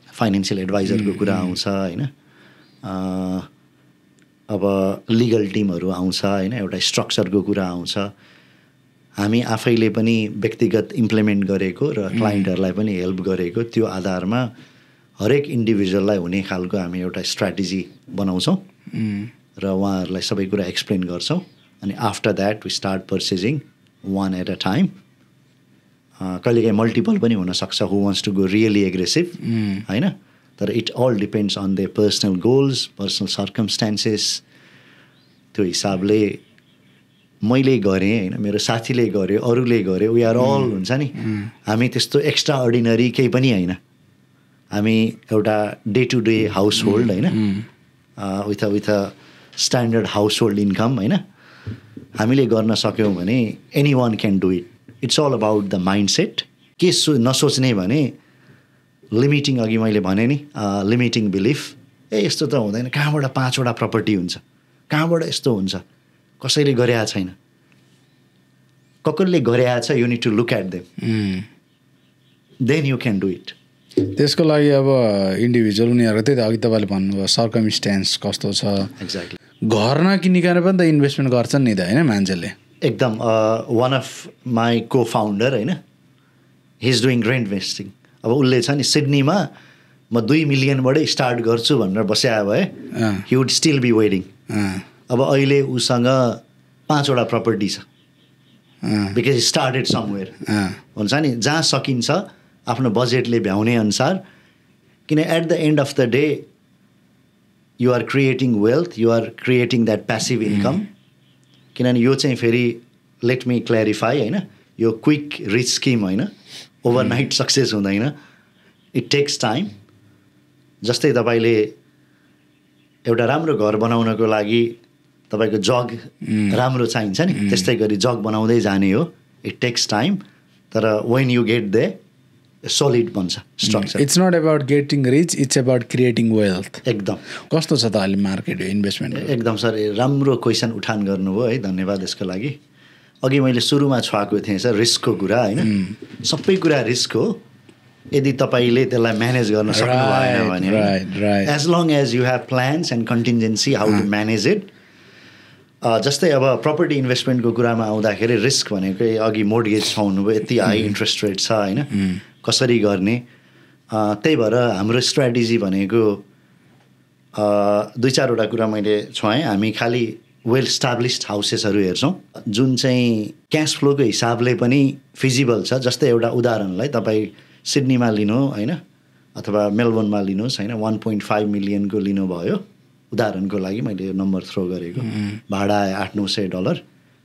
फाइनेन्सियल एडभाइजरको कुरा आउँछ होइन, अब लिगल टिमहरू आउँछ होइन, एउटा स्ट्रक्चरको कुरा आउँछ। हामी आफैले पनि व्यक्तिगत इम्प्लिमेन्ट गरेको र क्लाइन्टहरूलाई पनि हेल्प गरेको त्यो आधारमा हरेक इन्डिभिजुअललाई हुने खालको हामी एउटा स्ट्राटेजी बनाउँछौँ र उहाँहरूलाई सबै कुरा एक्सप्लेन गर्छौँ। अनि after that we start purchasing one at a time. कहिलेकाहीँ मल्टिपल पनि हुनसक्छ who wants to go really aggressive होइन, तर it all depends on their personal goals, personal circumstances. त्यो हिसाबले मैले गरेँ होइन, मेरो साथीले गर्यो, अरूले गर्यो, वी आर अल हुन्छ नि। हामी त्यस्तो एक्स्ट्रा अर्डिनरी केही पनि होइन, हामी एउटा day to day household होइन, with a standard household income होइन, हामीले गर्न सक्यौँ भने any one can do it. It's all about the mindset. के नसोच्ने भने लिमिटिङ, अघि मैले भने नि लिमिटिङ बिलिफ, यस्तो त हुँदैन, कहाँबाट 5वटा प्रपर्टी हुन्छ, कहाँबाट यस्तो हुन्छ, कसैले गरेका छैन, कसैले गरेका छ, you need to look at them then you can do it. त्यसको लागि अब इन्डिभिजुअल उनीहरूको त्यही त अघि तपाईँले भन्नुभयो सर्कमस्टेन्स कस्तो छ। एक्ज्याक्टली। घर नकिनिकन पनि त इन्भेस्टमेन्ट गर्छन् नि त होइन मान्छेले। एकदम। वान अफ माई को फाउन्डर होइन, he is doing rent investing. अब उसले छ नि सिडनीमा म 2 मिलियनबाटै स्टार्ट गर्छु भनेर बस्या भए he would still be waiting. अब अहिले उसँग 5वटा प्रपर्टी छ बिकज स्टार्टेड समवेयर हुन्छ नि, जहाँ सकिन्छ आफ्नो बजेटले भ्याउने अनुसार। किन at the end of the day you are creating wealth, you are creating that passive income. किनभने यो चाहिँ फेरि लेट मी क्ल्यारिफाई होइन, यो क्विक रिच स्किम होइन, ओभरनाइट सक्सेस हुँदैन, इट टेक्स टाइम। जस्तै तपाईँले एउटा राम्रो घर बनाउनको लागि तपाईँको जग राम्रो चाहिन्छ नि, त्यस्तै गरी जग बनाउँदै जाने हो, इट टेक्स टाइम। तर when you get they solid बन्छ structure. It's not about getting rich, it's about creating wealth. एकदम। कस्तो छ त अहिले मार्केट इन्भेस्टमेन्ट? एकदम सर, राम्रो क्वेसन उठान गर्नुभयो है, धन्यवाद यसको लागि। अघि मैले सुरुमा छुवाएको थिएँ सर रिस्कको कुरा होइन, सबै कुरा रिस्क हो यदि तपाईँले त्यसलाई म्यानेज गर्न सक्नु भएन भने। As long as you have plans and contingency how to manage it. जस्तै अब प्रपर्टी इन्भेस्टमेन्टको कुरामा आउँदाखेरि रिस्क भनेको अघि मोर्टगेज छ भन्नुभयो, यति हाई इन्ट्रेस्ट रेट छ होइन, कसरी गर्ने। त्यही भएर हाम्रो स्ट्राटेजी भनेको 2-4वटा कुरा मैले छुवाएँ। हामी खालि वेल इस्टाब्लिस्ड हाउसेसहरू हेर्छौँ जुन चाहिँ क्यास फ्लोको हिसाबले पनि फिजिबल छ। जस्तै एउटा उदाहरणलाई तपाईँ सिडनीमा लिनु होइन, अथवा मेलबोर्नमा लिनुहोस् होइन, 1.5 मिलियनको लिनुभयो उदाहरणको लागि मैले यो नम्बर थ्रो गरेको। भाडा $800-900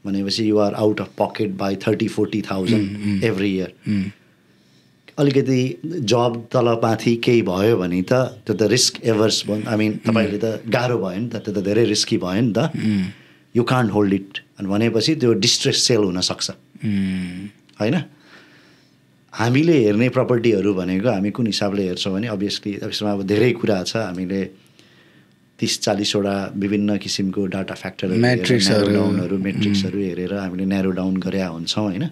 भनेपछि you are out of pocket by 30-40,000 every year. अलिकति जब तलमाथि केही भयो भने त त्यो त रिस्क एभर्स भयो, आई मिन तपाईँले त गाह्रो भयो नि त, त्यो त धेरै रिस्की भयो नि त, यु कान्ट होल्ड इट भनेपछि त्यो डिस्ट्रेस सेल हुनसक्छ होइन। हामीले हेर्ने प्रपर्टीहरू भनेको हामी कुन हिसाबले हेर्छौँ भने अभियसली यसमा अब धेरै कुरा छ। हामीले 30-40 वटा विभिन्न किसिमको डाटा फ्याक्टरहरू मेट्रिक्सहरू हेरेर हामीले न्यारो डाउन गरेका हुन्छौँ होइन.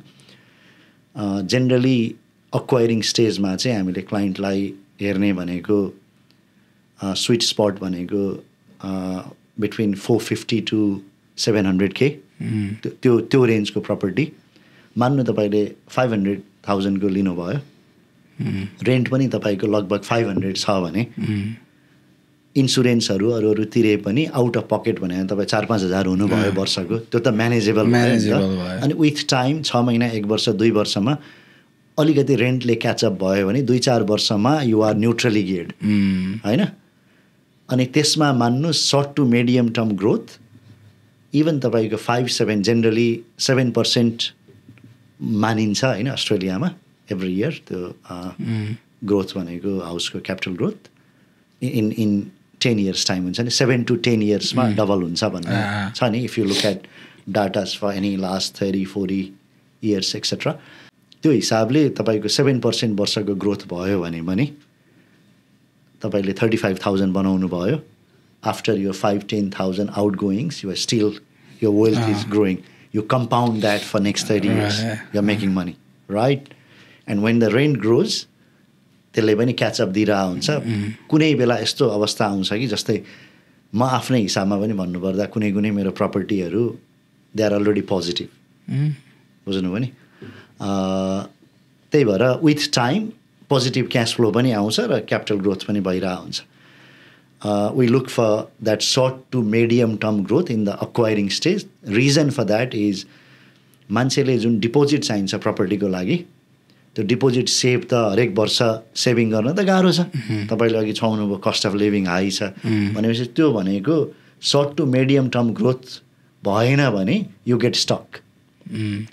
जेनरली अक्वायरिङ स्टेजमा चाहिँ हामीले क्लाइन्टलाई हेर्ने भनेको स्विट स्पट भनेको बिट्विन 450 to 700K त्यो रेन्जको प्रपर्टी. मान्नु तपाईँले 500,000 को लिनुभयो, रेन्ट पनि तपाईँको लगभग 500 छ भने इन्सुरेन्सहरू अरू तिरे पनि आउट अफ पकेट भने तपाईँ 4-5 हजार हुनुभयो वर्षको, त्यो त म्यानेजेबल भयो. अनि विथ टाइम 6 महिना 1 वर्ष 2 वर्षमा अलिकति रेन्टले क्याचअप भयो भने 2-4 वर्षमा यु आर न्युट्रली गियर्ड होइन. अनि त्यसमा मान्नु short to medium term growth even तपाईँको 5-7 जेनरली 7% मानिन्छ होइन अस्ट्रेलियामा एभ्री इयर. त्यो ग्रोथ भनेको हाउसको capital growth in 10 years time हुन्छ नि, 7 to 10 years मा डबल हुन्छ भन्ने छ नि. If you look at datas for any last 30-40 years etcetera, त्यो हिसाबले तपाईँको 7% वर्षको ग्रोथ भयो भने तपाईँले 35,000 बनाउनु भयो. आफ्टर यो 5-10,000 outgoings you're still your wealth is growing. You compound that for next 30 years. You're making money, right? And when the rent grows, त्यसले पनि क्याचअप दिइरहेको हुन्छ. कुनै बेला यस्तो अवस्था आउँछ कि जस्तै म आफ्नै हिसाबमा पनि भन्नुपर्दा कुनै मेरो प्रपर्टीहरू दे आर अलरेडी पोजिटिभ, बुझ्नुभयो नि. त्यही भएर with time positive cash flow पनि आउँछ र क्यापिटल ग्रोथ पनि भइरहेको हुन्छ. We look for that short to medium term growth in the acquiring stage. Reason for that is मान्छेले जुन डिपोजिट चाहिन्छ प्रपर्टीको लागि, त्यो डिपोजिट सेभ त हरेक वर्ष सेभिङ गर्न त गाह्रो छ. तपाईँले अघि छाउनु भयो कस्ट अफ लिभिङ हाई छ भनेपछि त्यो भनेको short to medium term growth भएन भने यु गेट स्टक.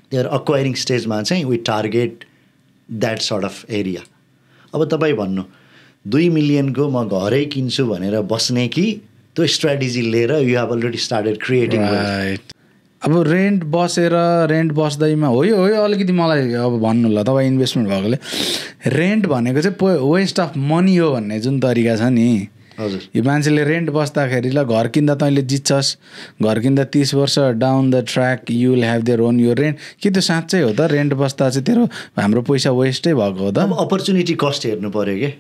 त्यो अक्वायरिङ स्टेजमा चाहिँ we target that sort of area. अब तपाईँ भन्नु 2 million को म घरै किन्छु भनेर बस्ने कि त्यो स्ट्राटेजी लिएर you have already started creating. अब रेन्ट बस्दैमा हो अलिकति मलाई अब भन्नु ल, तपाईँ इन्भेस्टमेन्ट भएकोले रेन्ट भनेको चाहिँ वेस्ट अफ मनी हो भन्ने जुन तरिका छ नि. हजुर, यो मान्छेले रेन्ट बस्दाखेरि ल घर किन्दा तैँले जित्छस्, घर किन्दा 30 वर्ष down the track you will have their own यो रेन्ट. के त्यो साँच्चै हो त? रेन्ट बस्दा चाहिँ तेरो हाम्रो पैसा वेस्टै भएको हो त? अब अपर्च्युनिटी कस्ट हेर्नु पऱ्यो कि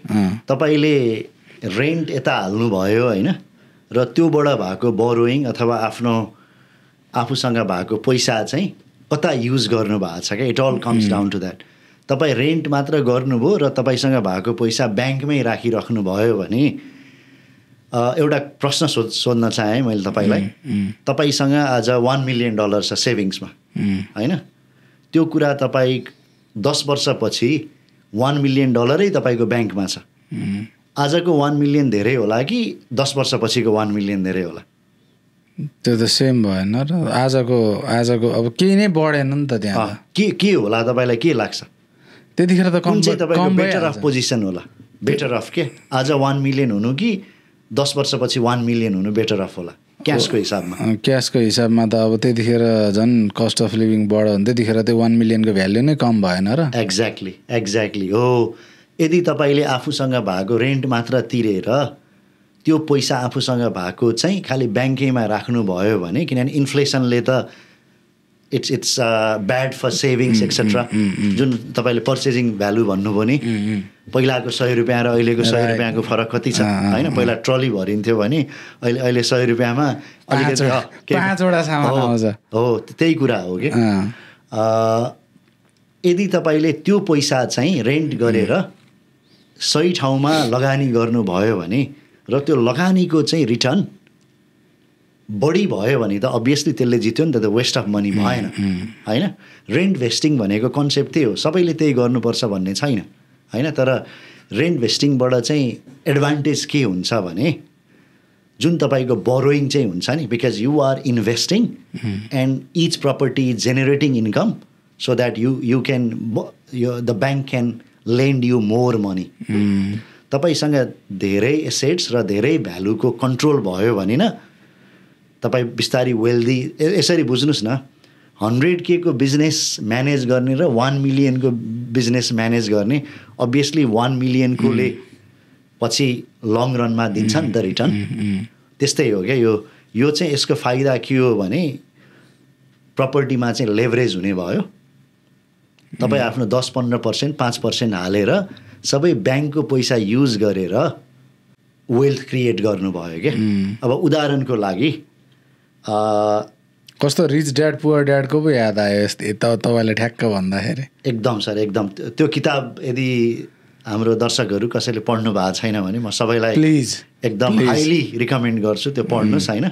तपाईँले रेन्ट यता हाल्नुभयो होइन, र त्योबाट भएको बोरोइङ अथवा आफूसँग भएको पैसा चाहिँ कता युज गर्नुभएको छ क्या. It all comes down to that. तपाईँ रेन्ट मात्र गर्नुभयो र तपाईँसँग भएको पैसा ब्याङ्कमै राखिराख्नु भयो भने एउटा प्रश्न सोध्न चाहेँ मैले तपाईँलाई. तपाईँसँग आज $1 million छ सेभिङ्समा होइन, त्यो कुरा तपाईँ 10 वर्षपछि $1 million तपाईँको ब्याङ्कमा छ. आजको 1 million धेरै होला कि 10 वर्षपछिको 1 million धेरै होला? त्यो त सेम भएन र आजको अब केही नै बढेन नि त. त्यहाँ के होला तपाईँलाई के लाग्छ त्यतिखेर त? कुन चाहिँ तपाईँको बेटर अफ पोजिसन होला? बेटर अफ के आज 1 million हुनु कि 10 वर्षपछि 1 million हुनु बेटर अफ होला क्यासको हिसाबमा? क्यासको हिसाबमा त अब त्यतिखेर झन् कस्ट अफ लिभिङ बढ्यो भने त्यतिखेर त्यो 1 million को भ्याल्यु नै कम भएन र? एक्ज्याक्टली हो. यदि तपाईँले आफूसँग भएको रेन्ट मात्र तिरेर त्यो पैसा आफूसँग भएको चाहिँ खालि ब्याङ्कैमा राख्नुभयो भने, किनभने इन्फ्लेसनले त it's bad for savings etcetera. जुन तपाईँले पर्चेजिङ भ्यालु भन्नुभयो नि, पहिलाको 100 रुपियाँ र अहिलेको 100 रुपियाँको फरक कति छ होइन? पहिला ट्रली भरिन्थ्यो भने अहिले 100 रुपियाँमा अलिकति 5वटा सामान आउँछ. हो, त्यही कुरा हो कि. यदि तपाईँले त्यो पैसा चाहिँ रेन्ट गरेर सही ठाउँमा लगानी गर्नुभयो भने र त्यो लगानीको चाहिँ रिटर्न बढी भयो भने त अभियसली त्यसले जित्यो नि त. वेस्ट अफ मनी भएन होइन. रेन्ट भेस्टिङ भनेको कन्सेप्ट त्यही हो. सबैले त्यही गर्नुपर्छ भन्ने छैन होइन. तर रेन्ट भेस्टिङबाट चाहिँ एडभान्टेज के हुन्छ भने जुन तपाईँको बोरोइङ चाहिँ हुन्छ नि, because you are investing and each property generating income so that you can the bank can lend you more money. तपाईँसँग धेरै एसेट्स र धेरै भ्यालुको कन्ट्रोल भयो भने न तपाईँ बिस्तारी वेल्दी. यसरी बुझ्नुहोस् न, 100K को बिजनेस म्यानेज गर्ने र 1 million को बिजनेस म्यानेज गर्ने, अभियसली 1 million कोले पछि लङ रनमा दिन्छ नि त रिटर्न. त्यस्तै हो क्या यो चाहिँ यसको फाइदा के हो भने प्रपर्टीमा चाहिँ लेभरेज हुने भयो तपाईँ आफ्नो 10-15% 5% हालेर सबै ब्याङ्कको पैसा युज गरेर वेल्थ क्रिएट गर्नुभयो क्या अब उदाहरणको लागि कस्तो रिच ड्याड पुअर ड्याडको पो याद आयो तपाईँले ठ्याक्क भन्दाखेरि एकदम सर एकदम त्यो किताब यदि हाम्रो दर्शकहरू कसैले पढ्नु भएको छैन भने म सबैलाई प्लिज एकदम हाइली रिकमेन्ड गर्छु त्यो पढ्नुहोस् होइन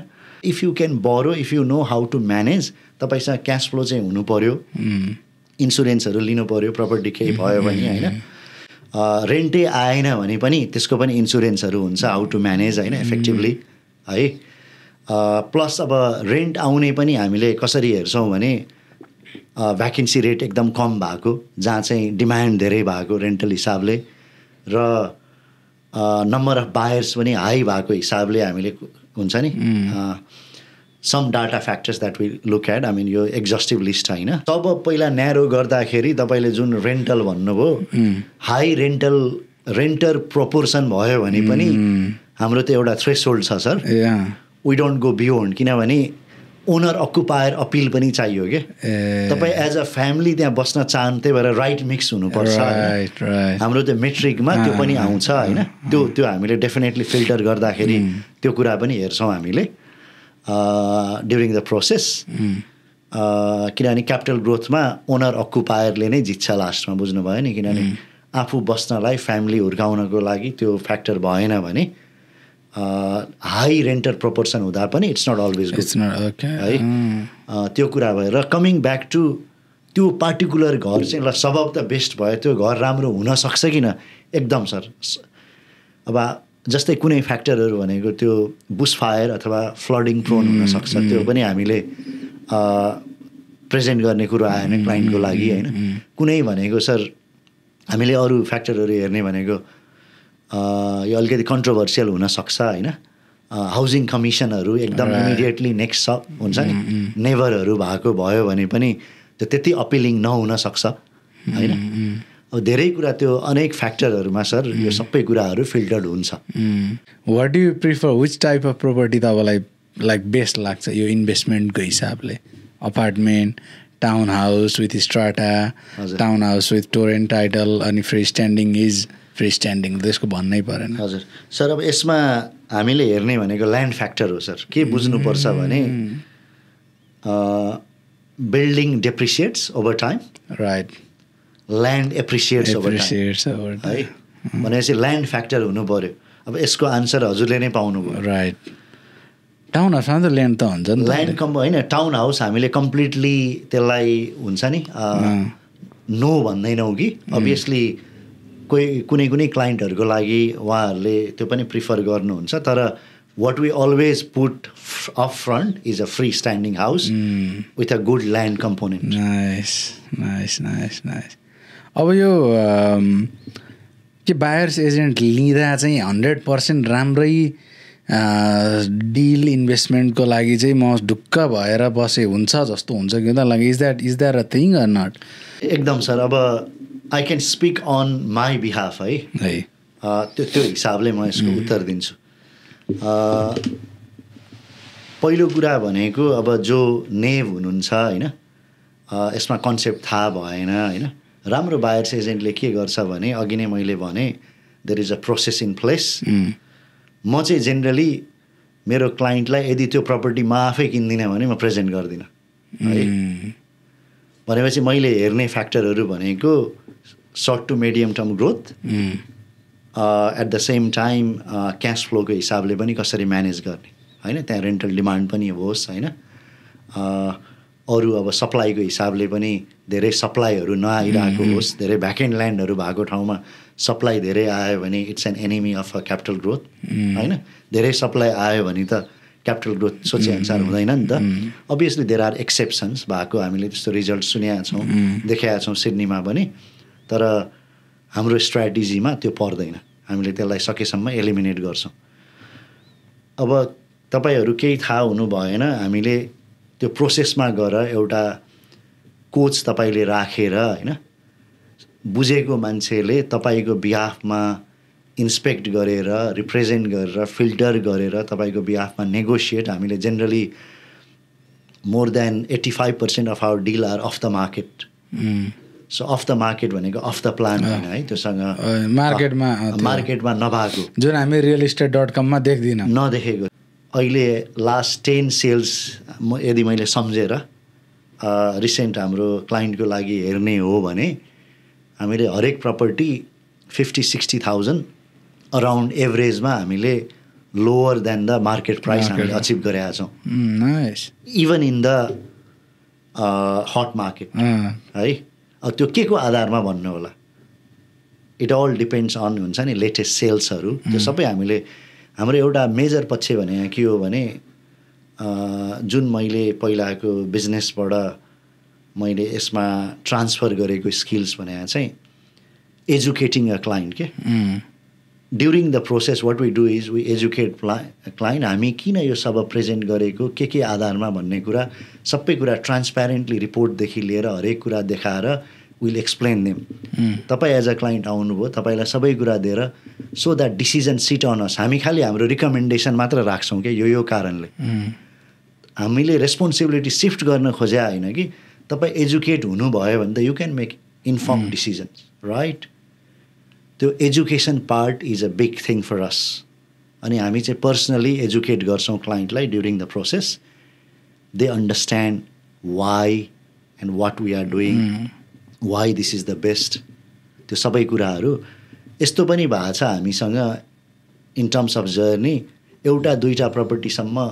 if you can borrow if you know how to manage तपाईँसँग क्यास फ्लो चाहिँ हुनु पऱ्यो इन्सुरेन्सहरू लिनु पऱ्यो प्रपर्टी केही भयो भने होइन रेन्टै आएन भने पनि त्यसको पनि इन्सुरेन्सहरू हुन्छ हाउ टु म्यानेज होइन इफेक्टिभली है प्लस अब रेन्ट आउने पनि हामीले कसरी हेर्छौँ भने भ्याकेन्सी रेट एकदम कम भएको जहाँ चाहिँ डिमान्ड धेरै भएको रेन्टल हिसाबले र नम्बर अफ बायर्स पनि हाई भएको हिसाबले हामीले हुन्छ नि some data factors that we look at I mean यो एक्जस्टिभ लिस्ट होइन तब पहिला न्यारो गर्दाखेरि तपाईँले जुन रेन्टल भन्नुभयो हाई रेन्टर प्रोपोर्सन भयो भने पनि हाम्रो त एउटा थ्रेसहोल्ड छ sir we don't go beyond किनभने ओनर अक्युपायर अपिल पनि चाहियो क्या तपाईँ एज अ फ्यामिली त्यहाँ बस्न चाहनु त्यही भएर राइट मिक्स हुनुपर्छ हाम्रो त्यो मेट्रिकमा त्यो पनि आउँछ होइन त्यो हामीले डेफिनेटली फिल्टर गर्दाखेरि त्यो कुरा पनि हेर्छौँ हामीले ड्युरिङ द प्रोसेस किनभने क्यापिटल ग्रोथमा ओनर अक्युपायरले नै जित्छ लास्टमा बुझ्नुभयो नि किनभने आफू बस्नलाई फ्यामिली हुर्काउनको लागि त्यो फ्याक्टर भएन भने हाई रेन्टर प्रोपोर्सन हुँदा पनि इट्स नट अलवेज गुड है त्यो कुरा भएर कमिङ ब्याक टु त्यो पार्टिकुलर घर चाहिँ ल सबब त बेस्ट भयो त्यो घर राम्रो हुनसक्छ किन एकदम सर अब जस्तै कुनै फ्याक्टरहरू भनेको त्यो बुसफायर अथवा फ्लडिङ प्रोन हुनसक्छ त्यो पनि हामीले प्रेजेन्ट गर्ने कुरो आएन क्लाइन्टको लागि होइन कुनै भनेको सर हामीले अरू फ्याक्टरहरू हेर्ने भनेको यो अलिकति कन्ट्रोभर्सियल हुनसक्छ होइन हाउसिङ कमिसनहरू एकदम इमिडिएटली नेक्स्ट हुन्छ नि नेबरहरू भएको भयो भने पनि त्यो त्यति अपिलिङ नहुनसक्छ होइन अब धेरै कुरा त्यो अनेक फ्याक्टरहरूमा सर यो सबै कुराहरू फिल्टर्ड हुन्छ what do you prefer which type of property तपाईँलाई लाइक बेस्ट लाग्छ यो इन्भेस्टमेन्टको हिसाबले apartment townhouse with strata townhouse with torrent title अनि free standing is free standing त्यसको भन्नै परेन हजुर सर अब यसमा हामीले हेर्ने भनेको ल्यान्ड फ्याक्टर हो सर के बुझ्नुपर्छ भने building depreciates over time right land appreciates over time है भनेपछि ल्यान्ड फ्याक्टर हुनु पऱ्यो अब यसको आन्सर हजुरले नै पाउनुभयो राइट टाउन हाउसमा त ल्यान्ड त हुन्छ नि ल्यान्ड होइन टाउन हाउस हामीले कम्प्लिटली त्यसलाई हुन्छ नि नो भन्दैनौँ कि अभियसली कुनै क्लाइन्टहरूको लागि उहाँहरूले त्यो पनि प्रिफर गर्नुहुन्छ तर what we always put up front is a free standing house with a good land component nice nice nice nice अब यो के बायर्स एजेन्ट लिँदा चाहिँ 100% राम्रै डिल इन्भेस्टमेन्टको लागि चाहिँ म ढुक्क भएर बसे हुन्छ जस्तो हुन्छ कि त लागि is that a thing or not एकदम सर अब I can speak on my behalf है त्यो हिसाबले म यसको उत्तर दिन्छु पहिलो कुरा भनेको अब जो नेभ हुनुहुन्छ होइन यसमा कन्सेप्ट थाहा भएन होइन राम्रो बायर्स एजेन्टले के गर्छ भने अघि नै मैले भने there is a process in place म चाहिँ जेनरली मेरो क्लाइन्टलाई यदि त्यो प्रपर्टी म आफै किन्दिनँ भने म प्रेजेन्ट गर्दिनँ है भनेपछि मैले हेर्ने फ्याक्टरहरू भनेको short to medium term growth at the same time cash फ्लोको हिसाबले पनि कसरी म्यानेज गर्ने होइन त्यहाँ रेन्टल डिमान्ड पनि होस् होइन अरू अब सप्लाईको हिसाबले पनि धेरै सप्लाईहरू नआइरहेको होस् धेरै भ्याकेन्ट ल्यान्डहरू भएको ठाउँमा सप्लाई धेरै आयो भने it's an enemy of a capital growth होइन धेरै सप्लाई आयो भने त क्यापिटल ग्रोथ सोचेअनुसार हुँदैन नि त अभियसली देयर आर एक्सेप्सन्स भएको हामीले त्यस्तो रिजल्ट सुनेका छौँ देखाएका छौँ सिडनीमा पनि तर हाम्रो स्ट्राटेजीमा त्यो पर्दैन हामीले त्यसलाई सकेसम्म एलिमिनेट गर्छौँ अब तपाईँहरू केही थाहा हुनु भएन हामीले त्यो प्रोसेसमा गएर एउटा कोच तपाईँले राखेर होइन बुझेको मान्छेले तपाईँको बिहाफमा इन्स्पेक्ट गरेर रिप्रेजेन्ट गरेर फिल्टर गरेर तपाईँको बिहाफमा नेगोसिएट हामीले generally more than 85% of our deal are of the market so of the market भनेको अफ द प्लान होइन है त्योसँग मार्केटमा नभएको जुन हामी रियल इस्टेट .com मा देख्दिनँ नदेखेको अहिले लास्ट 10 सेल्स यदि मैले सम्झेर रिसेन्ट हाम्रो क्लाइन्टको लागि हेर्ने हो भने हामीले हरेक प्रपर्टी 50-60,000 अराउन्ड एभरेजमा हामीले lower than the market price हामीले अचिभ गरेका छौँ even in the hot market है अब त्यो के को आधारमा भन्नु होला इट अल डिपेन्ड्स अन हुन्छ नि लेटेस्ट सेल्सहरू त्यो सबै हामीले हाम्रो एउटा मेजर पक्ष भने के हो भने जुन मैले पहिलाको बिजनेसबाट मैले यसमा ट्रान्सफर गरेको स्किल्स भने चाहिँ एजुकेटिङ अ क्लाइन्ट के during the process what we do is we educate client हामी किन यो सब प्रेजेन्ट गरेको के आधारमा भन्ने कुरा सबै कुरा ट्रान्सप्यारेन्टली रिपोर्टदेखि लिएर हरेक कुरा देखाएर विल एक्सप्लेन देम तपाईँ एज अ क्लाइन्ट आउनुभयो तपाईँलाई सबै कुरा दिएर so that decision sit on us हामी खालि हाम्रो रिकमेन्डेसन मात्र राख्छौँ क्या यो कारणले हामीले रेस्पोन्सिबिलिटी सिफ्ट गर्न खोजे होइन कि तपाईँ एजुकेट हुनुभयो भने त you can make inform decisions right त्यो education part is a big thing for us अनि हामी चाहिँ पर्सनली एजुकेट गर्छौँ क्लाइन्टलाई during the process they understand why and what we are doing why this is the best त्यो सबै कुराहरू यस्तो पनि भएको छ हामीसँग इन टर्म्स अफ जर्नी एउटा दुईवटा प्रपर्टीसम्म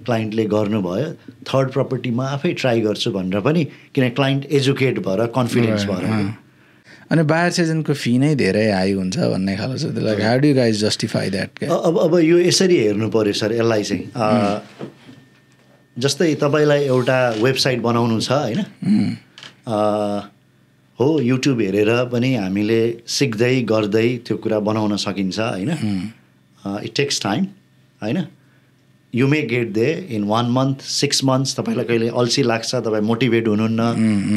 क्लाइन्टले गर्नुभयो थर्ड प्रपर्टीमा आफै ट्राई गर्छु भनेर पनि किन क्लाइन्ट एजुकेट भएर कन्फिडेन्स भएर अनि बायर्स एजेन्टको फी नै धेरै हाई हुन्छ भन्ने खालको छ like how do you guys justify that अब यो यसरी हेर्नु पऱ्यो सर यसलाई चाहिँ जस्तै तपाईँलाई एउटा वेबसाइट बनाउनु छ होइन हो युट्युब हेरेर पनि हामीले सिक्दै गर्दै त्यो कुरा बनाउन सकिन्छ होइन इट टेक्स टाइम होइन you may get they in 1 month 6 months तपाईँलाई कहिले अल्छी लाग्छ तपाईँ मोटिभेट हुनुहुन्न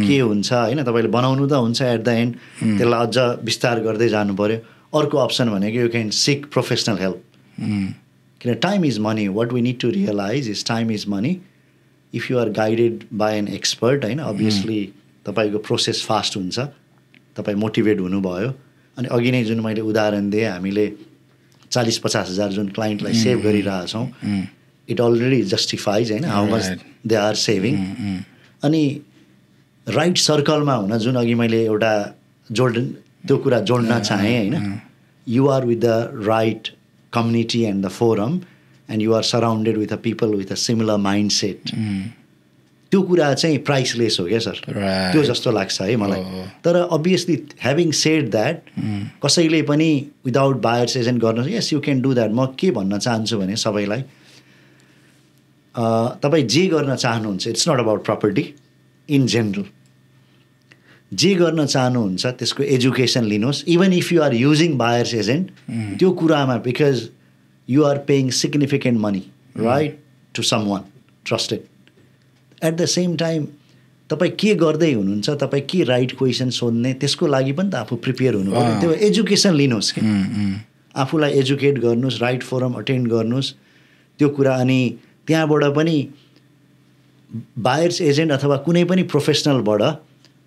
के हुन्छ होइन तपाईँले बनाउनु त हुन्छ एट द एन्ड त्यसलाई अझ विस्तार गर्दै जानु पऱ्यो अर्को अप्सन भनेको you can seek professional help किन time is money what we need to realize is time is money if you are guided by an expert होइन अभियसली तपाईँको प्रोसेस फास्ट हुन्छ तपाईँ मोटिभेट हुनुभयो अनि अघि नै जुन मैले उदाहरण दिएँ हामीले 40-50 हज़ार जुन क्लाइन्टलाई सेभ गरिरहेछौँ इट अलरेडी जस्टिफाइज होइन how much they are saving अनि राइट सर्कलमा हुन जुन अघि मैले एउटा त्यो कुरा जोड्न चाहेँ होइन you are with the right community and the forum and you are surrounded with a people with a similar mind set त्यो कुरा चाहिँ प्राइसलेस हो क्या सर त्यो जस्तो लाग्छ है मलाई तर अभियसली ह्याभिङ सेड द्याट कसैले पनि विदाउट बायर्स एजेन्ट गर्न yes you can do that म के भन्न चाहन्छु भने सबैलाई तपाईँ जे गर्न चाहनुहुन्छ it's not about property in general जे गर्न चाहनुहुन्छ त्यसको एजुकेसन लिनुहोस् even if you are using buyers agent त्यो कुरामा because you are paying significant money right to someone trusted at the same time तपाईँ के गर्दै हुनुहुन्छ तपाईँ के राइट क्वेसन सोध्ने त्यसको लागि पनि त आफू प्रिपेयर हुनु पर्यो त्यो एजुकेसन लिनुहोस् कि आफूलाई एजुकेट गर्नुहोस् राइट फोरम अटेन्ड गर्नुहोस् त्यो कुरा अनि त्यहाँबाट पनि बायर्स एजेन्ट अथवा कुनै पनि प्रोफेसनलबाट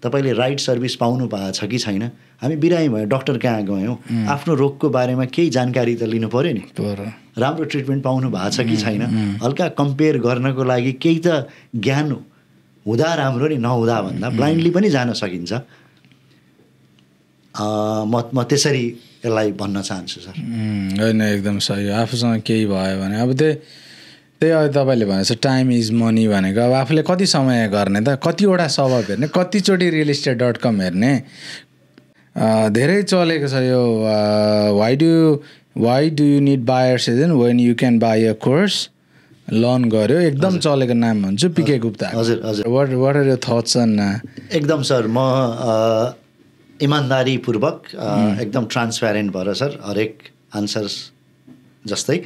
तपाईँले राइट सर्भिस पाउनु भएको छ कि छैन हामी बिरामी भयो डक्टर कहाँ गयौँ आफ्नो रोगको बारेमा केही जानकारी त लिनु पऱ्यो नि राम्रो ट्रिटमेन्ट पाउनु भएको छ कि छैन हल्का कम्पेयर गर्नको लागि केही त ज्ञान हुँदा राम्रो नि नहुँदा भन्दा ब्लाइन्डली पनि जान सकिन्छ म त्यसरी यसलाई भन्न चाहन्छु सर होइन एकदम सही आफूसँग केही भयो भने अब त्यही अहिले तपाईँले भनेको छ टाइम इज मनी भनेको अब आफूले कति समय गर्ने त कतिवटा सबब हेर्ने कतिचोटि रियल इस्टेट .com हेर्ने धेरै चलेको छ यो why do you need buyers agent when you can buy a course learn गर्यो एकदम चलेको नाम भन्छु पिके गुप्ता हजुर हजुर what are your thoughts on एकदम सर म इमान्दारीपूर्वक एकदम ट्रान्सप्यारेन्ट भएर सर हरेक आन्सर्स जस्तै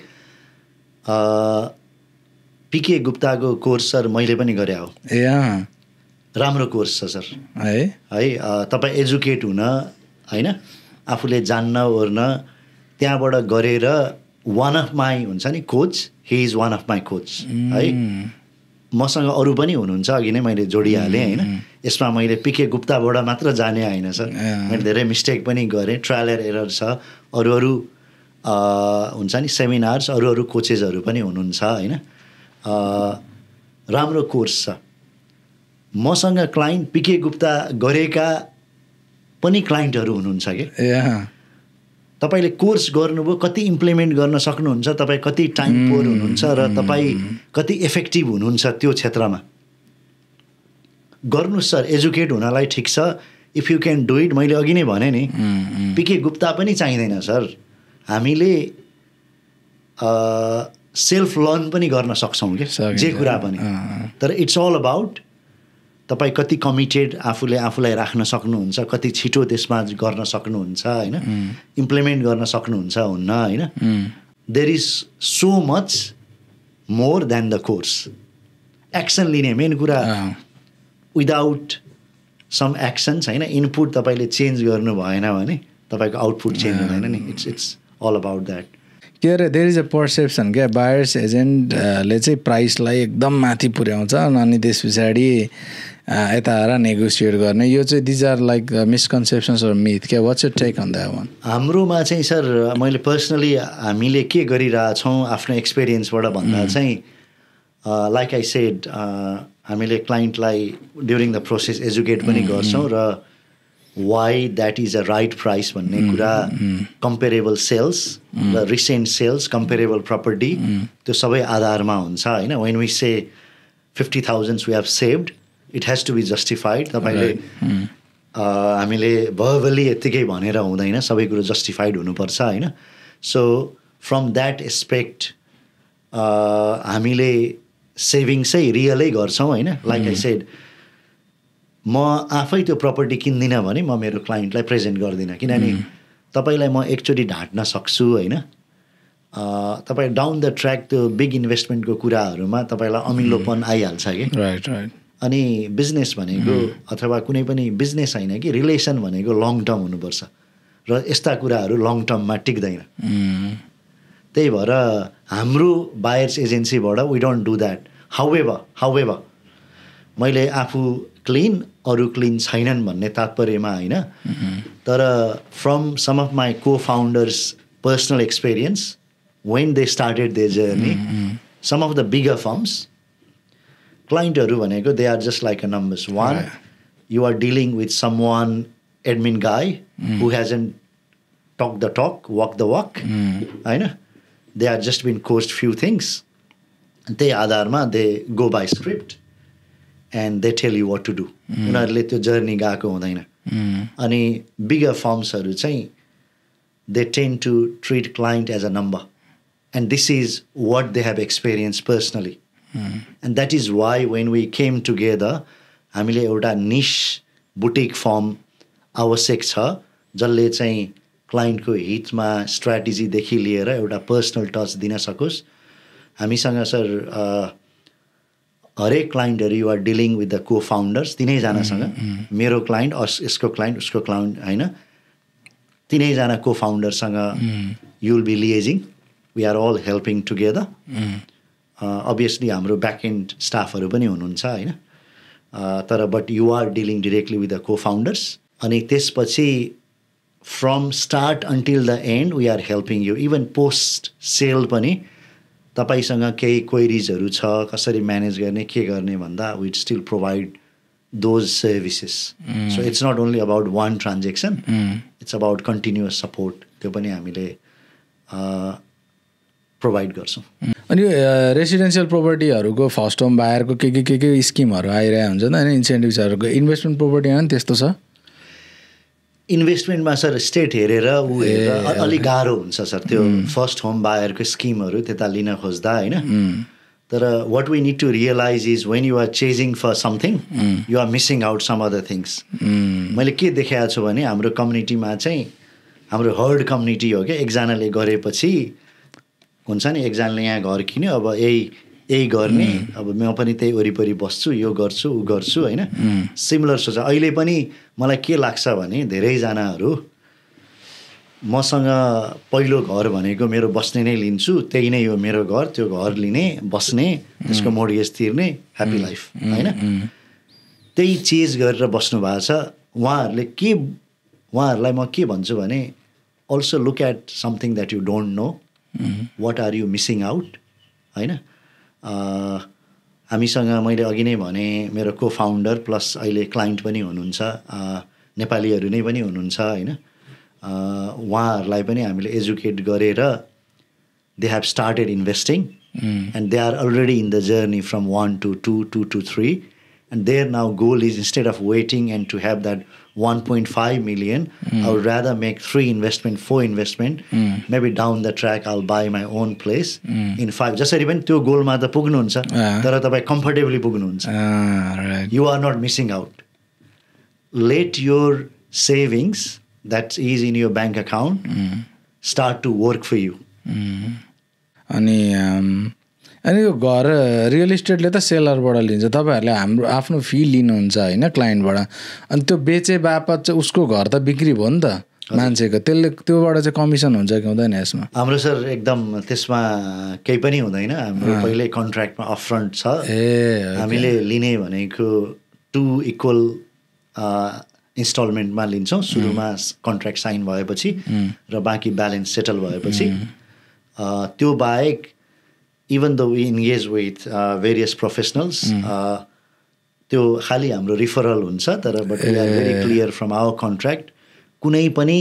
पिके गुप्ताको कोर्स सर मैले पनि गरे हो ए राम्रो कोर्स छ सर है तपाईँ एजुकेट हुन होइन आफूले जान्न ओर्न त्यहाँबाट गरेर वान अफ माई हुन्छ नि coach, he is one of my coach है। मसँग अरू पनि हुनुहुन्छ, अघि नै मैले जोडिहालेँ होइन। यसमा मैले पिके गुप्ताबाट मात्र जाने होइन सर, मैले धेरै मिस्टेक पनि गरेँ, ट्रायल एन्ड एरर छ, अरू हुन्छ नि सेमिनार्स, अरू कोचेसहरू पनि हुनुहुन्छ होइन। राम्रो कोर्स छ। मसँग क्लाइन्ट पिके गुप्ता गरेका पनि क्लाइन्टहरू हुनुहुन्छ कि तपाईँले कोर्स गर्नुभयो, कति इम्प्लिमेन्ट गर्न सक्नुहुन्छ, तपाईँ कति टाइम पोर हुनुहुन्छ र तपाईँ कति इफेक्टिभ हुनुहुन्छ त्यो क्षेत्रमा। गर्नुहोस् सर, एजुकेट हुनलाई ठिक छ, if you can do it. मैले अघि नै भने नि पिके गुप्ता पनि चाहिँदैन सर, हामीले सेल्फ लर्न पनि गर्न सक्छौँ कि जे कुरा पनि। तर इट्स अल अबाउट तपाईँ कति कमिटेड आफूलाई राख्न सक्नुहुन्छ, कति छिटो त्यसमा गर्न सक्नुहुन्छ होइन, इम्प्लिमेन्ट गर्न सक्नुहुन्छ हुन्न होइन। There is so much more than the course. Action लिने मेन कुरा, विदाउट सम एक्सन्स होइन, इनपुट तपाईँले चेन्ज गर्नु भएन भने तपाईँको आउटपुट चेन्ज हुँदैन नि। It's all about that. के अरे देयर इज अ पर्सेप्सन क्या, बायर्स एजेन्टले चाहिँ प्राइसलाई एकदम माथि पुर्याउँछ अनि त्यस पछाडि यता आएर नेगोसिएट गर्ने, यो चाहिँ these are like misconceptions or myth क्या। What's your take on that one? हाम्रोमा चाहिँ सर, मैले पर्सनली हामीले के गरिरहेछौँ आफ्नो एक्सपिरियन्सबाट भन्दा चाहिँ लाइक आई सेड, हामीले क्लाइन्टलाई ड्युरिङ द प्रोसेस एजुकेट पनि गर्छौँ र why that is a right price भन्ने कुरा, कम्पेरेबल सेल्स र रिसेन्ट सेल्स, कम्पेरेबल प्रपर्टी, त्यो सबै आधारमा हुन्छ होइन। When we say 50,000 we have saved, it has to be justified. तपाईँले हामीले भर्बली यत्तिकै भनेर हुँदैन, सबै कुरो जस्टिफाइड हुनुपर्छ होइन। सो फ्रम द्याट एस्पेक्ट हामीले सेभिङ्सै रियलै गर्छौँ होइन। लाइक आई सेड, म आफै त्यो प्रपर्टी किन्दिनँ भने म मेरो क्लाइन्टलाई प्रेजेन्ट गर्दिनँ, किनभने तपाईँलाई म एकचोटि ढाँट्न सक्छु होइन। तपाईँ डाउन द ट्र्याक त्यो बिग इन्भेस्टमेन्टको कुराहरूमा तपाईँलाई अमिलोपन आइहाल्छ कि। Right right. अनि बिजनेस भनेको अथवा कुनै पनि बिजनेस होइन कि, रिलेसन भनेको लङ टर्म हुनुपर्छ र यस्ता कुराहरू लङ टर्ममा टिक्दैन। त्यही भएर हाम्रो बायर्स एजेन्सीबाट we don't do that. However मैले आफू क्लिन, अरू क्लिन छैनन् भन्ने तात्पर्यमा होइन, तर from some of my co founders personal experience, when they started their journey, some of the bigger firms, क्लाइन्टहरू भनेको they are just like a numbers. One, you are dealing with someone admin guy who hasn't talk the talk, walk the walk होइन। They are just been coached few things, त्यही आधारमा they go by script and they tell you what to do. उनीहरूले त्यो journey गएको हुँदैन। अनि bigger फर्म्सहरू चाहिँ they tend to treat client as a number, and this is what they have experience personally. And that is why when we came together, हामीले एउटा निश बुटिक फर्म आवश्यक छ जसले चाहिँ क्लाइन्टको हितमा स्ट्राटेजीदेखि लिएर एउटा पर्सनल टच दिन सकोस्। हामीसँग सर हरेक क्लाइन्टहरू you are dealing with the co founders, तिनैजनासँग, मेरो क्लाइन्ट, यसको क्लाइन्ट, उसको क्लाइन्ट होइन, तिनैजना को फाउन्डरसँग you will be liaising. We are all helping together. Obviously हाम्रो ब्याक एन्ड स्टाफहरू पनि हुनुहुन्छ होइन, तर but you are dealing directly with the co founders. अनि त्यसपछि from start until the end we are helping you. Even post sale पनि तपाईँसँग केही क्वेरिजहरू छ, कसरी म्यानेज गर्ने, के गर्ने भन्दा we still provide those services. So it's not only about one transaction, it's about continuous support, त्यो पनि हामीले प्रोभाइड गर्छौँ। अनि रेसिडेन्सियल प्रोपर्टीहरूको फर्स्ट होम बायरको के स्किमहरू आइरहेको हुन्छ नि होइन, इन्सेन्टिभ्सहरूको। इन्भेस्टमेन्ट प्रोपर्टीमा पनि त्यस्तो छ? इन्भेस्टमेन्टमा सर स्टेट हेरेर हेरेर अलिक गाह्रो हुन्छ सर त्यो फर्स्ट होम बायरको स्किमहरू त्यता लिन खोज्दा होइन। तर what we need to realize is when you are chasing for something you are missing out some other things. मैले के देखाएको छु भने हाम्रो कम्युनिटीमा चाहिँ, हाम्रो हर्ड कम्युनिटी हो क्या, एकजनाले गरेपछि हुन्छ नि, एकजनाले यहाँ घर किन्यो, अब यही गर्ने, अब म पनि त्यही वरिपरि बस्छु, यो गर्छु ऊ गर्छु होइन। सिमिलर सोच अहिले पनि मलाई के लाग्छ भने धेरैजनाहरू मसँग पहिलो घर भनेको मेरो बस्ने नै लिन्छु, त्यही नै हो मेरो घर, त्यो घर लिने बस्ने त्यसको मोर्गेज तिर्ने ह्याप्पी लाइफ होइन, त्यही चेज गरेर बस्नु भएको छ। उहाँहरूलाई म के भन्छु भने also look at something that you don't know, what are you missing out होइन। हामीसँग मैले अघि नै भने मेरो को फाउन्डर प्लस अहिले क्लाइन्ट पनि हुनुहुन्छ, नेपालीहरू नै पनि हुनुहुन्छ होइन। उहाँहरूलाई पनि हामीले एजुकेट गरेर they have started investing and they are already in the journey from 1 to 2, 2 to 3 and their now goal is instead of waiting and to have that 1.5 million, I would rather make 3 investment, 4 investment, maybe down the track I'll buy my own place in 5. जसरी पनि त्यो गोलमा त पुग्नुहुन्छ तर तपाईँ comfortably पुग्नुहुन्छ, you are not missing out. Let your savings that is in your bank account start to work for you. अनि यो घर रियल इस्टेटले त सेलरबाट लिन्छ, तपाईँहरूले हाम्रो आफ्नो फी लिनुहुन्छ होइन क्लाइन्टबाट, अनि त्यो बेचे बापत चाहिँ उसको घर त बिक्री भयो नि त मान्छेको, त्यसले त्योबाट चाहिँ कमिसन हुन्छ कि हुँदैन यसमा? हाम्रो सर एकदम त्यसमा केही पनि हुँदैन, हाम्रो पहिल्यै कन्ट्र्याक्टमा अपफ्रन्ट छ। हामीले लिने भनेको 2 इक्वल इन्स्टलमेन्टमा लिन्छौँ, सुरुमा कन्ट्र्याक्ट साइन भएपछि र बाँकी ब्यालेन्स सेटल भएपछि। त्यो बाहेक even though we engage with various professionals, त्यो खालि हाम्रो रिफरल हुन्छ, तर but we are very clear from our contract कुनै पनि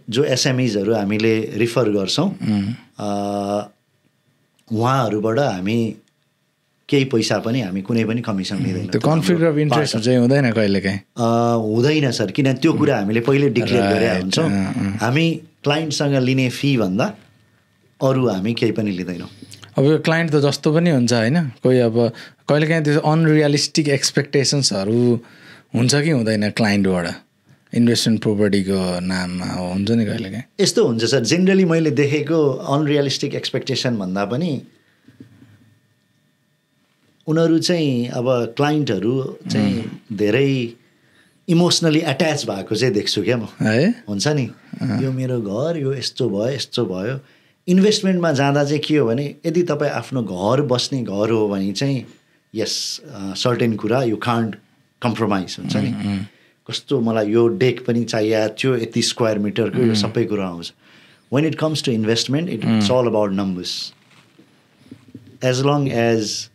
जो एसएमइजहरू हामीले रिफर गर्छौँ उहाँहरूबाट हामी केही पैसा पनि हामी कुनै पनि कमिसन लिँदैन। त्यो कन्फ्लिक्ट अफ इन्ट्रेस्ट चाहिँ हुँदैन कहिलेकाहीँ? हुँदैन सर, किन त्यो कुरा हामीले पहिले डिक्लेयर गरेर हुन्छौँ। हामी क्लाइन्टसँग लिने फी भन्दा अरू हामी केही पनि लिँदैनौँ। अब यो क्लाइन्ट त जस्तो पनि हुन्छ होइन, कोही अब कहिलेकाहीँ त्यो अनरियलिस्टिक एक्सपेक्टेसन्सहरू हुन्छ कि हुँदैन क्लाइन्टबाट इन्भेस्टमेन्ट प्रोपर्टीको नाममा? हुन्छ नि कहिलेकाहीँ यस्तो हुन्छ सर, जेनरली मैले देखेको अनरियलिस्टिक एक्सपेक्टेसन भन्दा पनि उनीहरू चाहिँ अब क्लाइन्टहरू चाहिँ धेरै इमोसनली एट्याच भएको चाहिँ देख्छु क्या म, हुन्छ नि यो मेरो घर, यो यस्तो भयो यस्तो भयो। इन्भेस्टमेन्टमा जाँदा चाहिँ के हो भने यदि तपाईँ आफ्नो घर बस्ने घर हो भने चाहिँ यस सर्टेन कुरा यु कान्ट कम्प्रोमाइज, हुन्छ नि कस्तो मलाई यो डेक पनि चाहियो थियो यति स्क्वायर मिटरको, यो सबै कुरा आउँछ। When it comes to investment it's all about numbers, as long as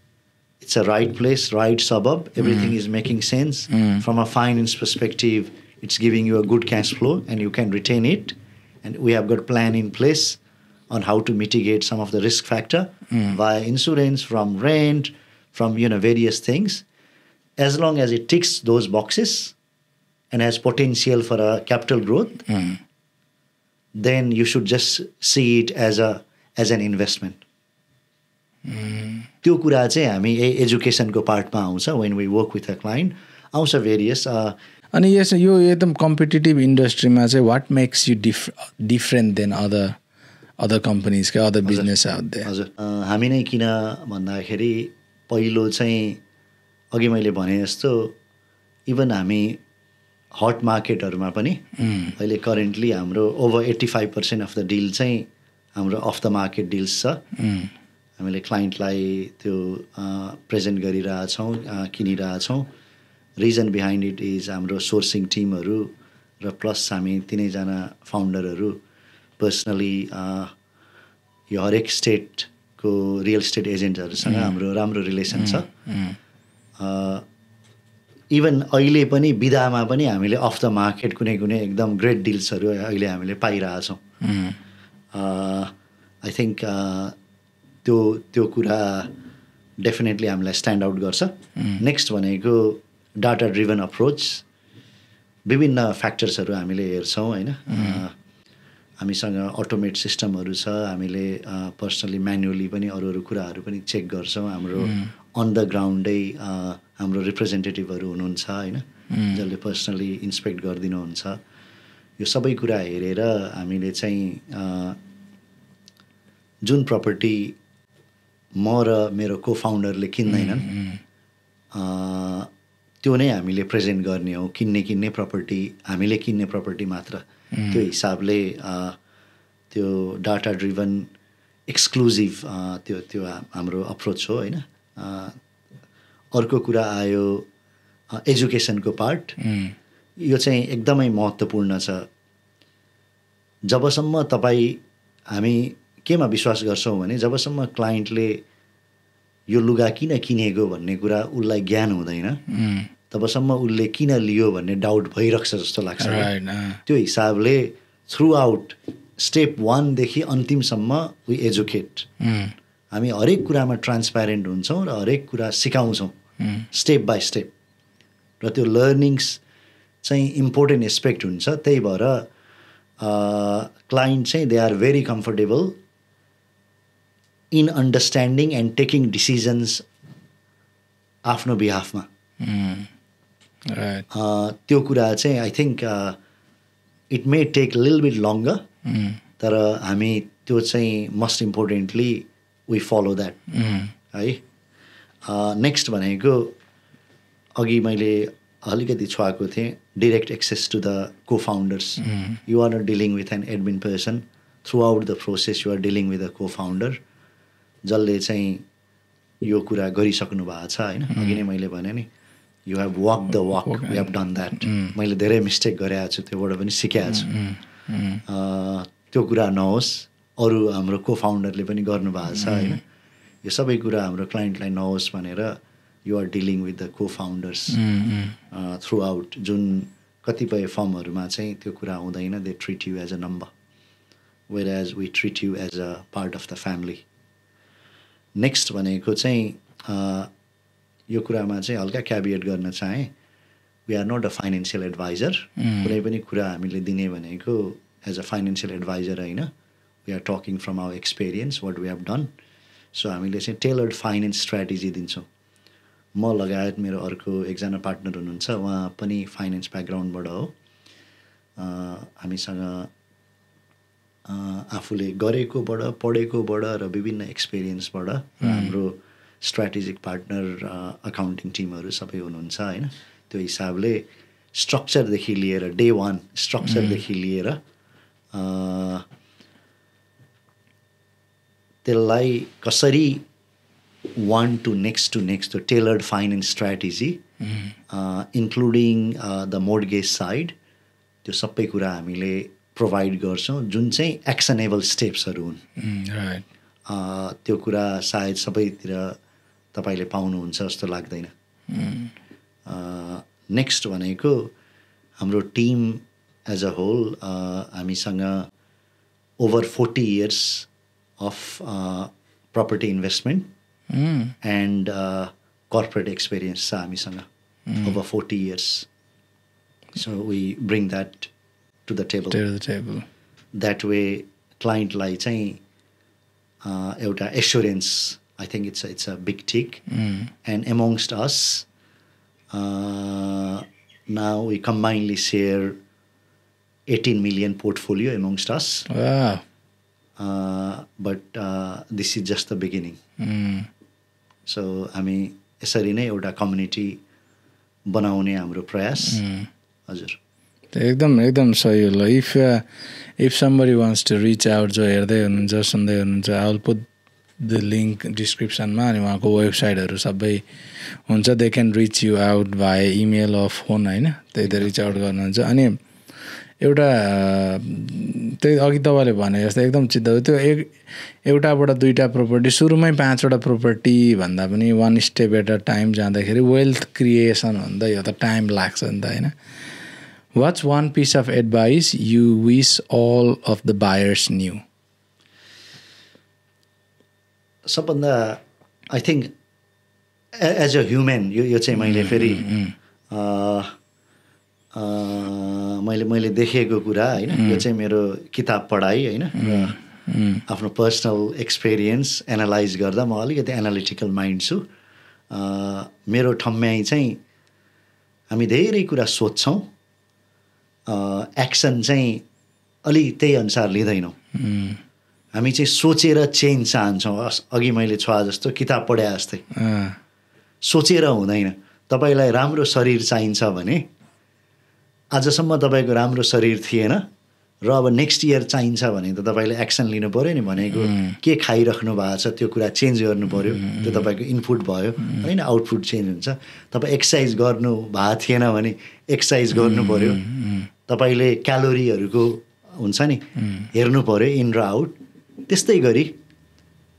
it's a right place, right suburb, everything is making sense. From a finance perspective, it's giving you a good cash flow and you can retain it. And we have got a plan in place on how to mitigate some of the risk factor via insurance, from rent, from various things. As long as it ticks those boxes and has potential for a capital growth, then you should just see it as an investment. त्यो कुरा चाहिँ हामी एजुकेसनको पार्टमा आउँछ। When we work with a client आउँछ various. अनि यस यो एकदम कम्पिटिटिभ इन्डस्ट्रीमा चाहिँ what makes you different than other companies क्या अदर बिजनेस आउट देयर? हजुर, हामी नै किन भन्दाखेरि पहिलो चाहिँ अघि मैले भने जस्तो इभन हामी हट मार्केटहरूमा पनि अहिले करेन्टली हाम्रो ओभर 85% अफ द डिल चाहिँ हाम्रो अफ द मार्केट डिल्स छ। हामीले क्लाइन्टलाई त्यो प्रेजेन्ट गरिरहेछौँ, किनिरहेछौँ। रिजन बिहाइन्ड इट इज हाम्रो सोर्सिङ टिमहरू र प्लस हामी 3जना फाउन्डरहरू पर्सनली यो हरेक स्टेटको रियल इस्टेट एजेन्टहरूसँग हाम्रो राम्रो रिलेसन छ। इभन अहिले पनि बिदामा पनि हामीले अफ द मार्केट कुनै कुनै एकदम ग्रेट डिल्सहरू अहिले हामीले पाइरहेछौँ। आई थिङ्क त्यो कुरा डेफिनेटली हामीलाई स्ट्यान्ड आउट गर्छ। नेक्स्ट भनेको डाटा ड्रिभन अप्रोच, विभिन्न फ्याक्टर्सहरू हामीले हेर्छौँ होइन। हामीसँग अटोमेट सिस्टमहरू छ, हामीले पर्सनली म्यानुअली पनि अरू कुराहरू पनि चेक गर्छौँ। हाम्रो अन द ग्राउन्डै हाम्रो रिप्रेजेन्टेटिभहरू हुनुहुन्छ होइन, जसले पर्सनली इन्सपेक्ट गरिदिनुहुन्छ। यो सबै कुरा हेरेर हामीले चाहिँ जुन प्रपर्टी म र मेरो को फाउन्डरले किन्दैनन् त्यो नै हामीले प्रेजेन्ट गर्ने हो। किन्ने प्रपर्टी हामीले किन्ने प्रपर्टी मात्र त्यो हिसाबले त्यो डाटा ड्रिभन एक्सक्लुजिभ त्यो त्यो हाम्रो अप्रोच हो होइन. अर्को कुरा आयो एजुकेसनको पार्ट. यो चाहिँ एकदमै महत्त्वपूर्ण छ. जबसम्म हामी केमा विश्वास गर्छौँ भने जबसम्म क्लाइन्टले यो लुगा किन किनेको भन्ने कुरा उसलाई ज्ञान हुँदैन तबसम्म उसले किन लियो भन्ने डाउट भइरहेको छ जस्तो लाग्छ. त्यो हिसाबले थ्रु आउट स्टेप 1 देखि अन्तिमसम्म वी एजुकेट. हामी हरेक कुरामा ट्रान्सप्यारेन्ट हुन्छौँ र हरेक कुरा सिकाउँछौँ स्टेप बाई स्टेप. र त्यो लर्निङ्स चाहिँ इम्पोर्टेन्ट एस्पेक्ट हुन्छ. त्यही भएर क्लाइन्ट चाहिँ they are very comfortable in understanding and taking decisions आफ्नो बिहाफमा. त्यो कुरा चाहिँ I think it may take लिल बिट लङ्गर तर हामी त्यो चाहिँ most importantly we follow that है. नेक्स्ट भनेको अघि मैले अलिकति छुवाएको थिएँ direct access to the co founders. You are not dealing with an admin person throughout the process. You are dealing with the co founder जसले चाहिँ यो कुरा गरिसक्नु भएको छ होइन. अघि नै मैले भने नि you have walk the walk, we have done that. मैले धेरै मिस्टेक गरेको छु, त्योबाट पनि सिकेको छु. त्यो कुरा नहोस्, अरू हाम्रो को फाउन्डरले पनि गर्नुभएको छ होइन. यो सबै कुरा हाम्रो क्लाइन्टलाई नहोस् भनेर you are dealing with the co founders throughout. जुन कतिपय फर्महरूमा चाहिँ त्यो कुरा हुँदैन. They treat you as a number whereas we treat you as a part of the family. Next भनेको चाहिँ यो कुरामा चाहिँ हल्का क्याबिएट गर्न चाहेँ. We are not a financial adviser. कुनै पनि कुरा हामीले दिने भनेको एज अ फाइनेन्सियल एडभाइजर होइन. We are talking from our experience what we have done. So हामीले चाहिँ टेलर्ड फाइनेन्स स्ट्राटेजी दिन्छौँ. म लगायत मेरो अर्को एकजना पार्टनर हुनुहुन्छ, उहाँ पनि फाइनेन्स ब्याकग्राउन्डबाट हो. हामीसँग आफूले गरेकोबाट पढेकोबाट र विभिन्न एक्सपिरियन्सबाट हाम्रो स्ट्राटेजिक पार्टनर अकाउन्टिङ टिमहरू सबै हुनुहुन्छ होइन. त्यो हिसाबले स्ट्रक्चरदेखि लिएर डे 1 स्ट्रक्चरदेखि लिएर त्यसलाई कसरी one to next त्यो tailored finance strategy including the mortgage side त्यो सबै कुरा हामीले प्रोभाइड गर्छौँ जुन चाहिँ एक्सनेबल स्टेप्सहरू हुन्. त्यो कुरा सायद सबैतिर तपाईँले पाउनुहुन्छ जस्तो लाग्दैन. नेक्स्ट भनेको हाम्रो टिम एज अ होल हामीसँग over 40 years of property investment and corporate experience छ हामीसँग over 40 years. So we bring that to the table. That way clientलाई चाहिँ एउटा assurance, I think it's a big tick. And amongst us now we combinedly share 18 million portfolio amongst us. Wow. But this is just the beginning. So हामी यसरी नै एउटा community बनाउने हाम्रो प्रयास. हजुर एकदम सही हो. ल if somebody wants to reach out, जो हेर्दै हुनुहुन्छ सुन्दै हुनुहुन्छ, I will put the link डिस्क्रिप्सनमा. अनि उहाँको वेबसाइटहरू सबै हुन्छ. They can reach you out via email of phone होइन. त्यही त रिच आउट गर्नुहुन्छ. अनि एउटा त्यही अघि तपाईँले भने जस्तो एकदम चित्त हो. त्यो एउटाबाट दुईवटा प्रपर्टी, सुरुमै 5वटा प्रपर्टी भन्दा पनि 1 step एट अ टाइम जाँदाखेरि वेल्थ क्रिएसन भन्दा यो त टाइम लाग्छ नि त होइन. What's one piece of advice you wish all of the buyers knew? सबभन्दा I think as a human यो चाहिँ मैले फेरि मैले देखेको कुरा होइन. यो चाहिँ मेरो किताब पढाइ होइन, आफ्नो पर्सनल एक्सपिरियन्स एनालाइज गर्दा म अलिकति एनालिटिकल माइन्ड छु. मेरो ठम्म्याइ चाहिँ हामी धेरै कुरा सोध्छौँ, एक्सन चाहिँ अलि त्यही अनुसार लिँदैनौँ. हामी चाहिँ सोचेर चेन्ज चाहन्छौँ. अघि मैले छुवा जस्तो किताब पढे जस्तै सोचेर हुँदैन. तपाईँलाई राम्रो शरीर चाहिन्छ भने आजसम्म तपाईँको राम्रो शरीर थिएन, र अब नेक्स्ट इयर चाहिन्छ भने त तपाईँले एक्सन लिनु पऱ्यो नि भनेको के खाइराख्नु भएको छ त्यो कुरा चेन्ज गर्नु पऱ्यो त्यो तपाईँको इनपुट भयो होइन आउटपुट चेन्ज हुन्छ तपाईँ एक्सर्साइज गर्नु भएको थिएन भने एक्सर्साइज गर्नु पऱ्यो तपाईँले क्यालोरीहरूको हुन्छ नि हेर्नु पऱ्यो इन र आउट त्यस्तै गरी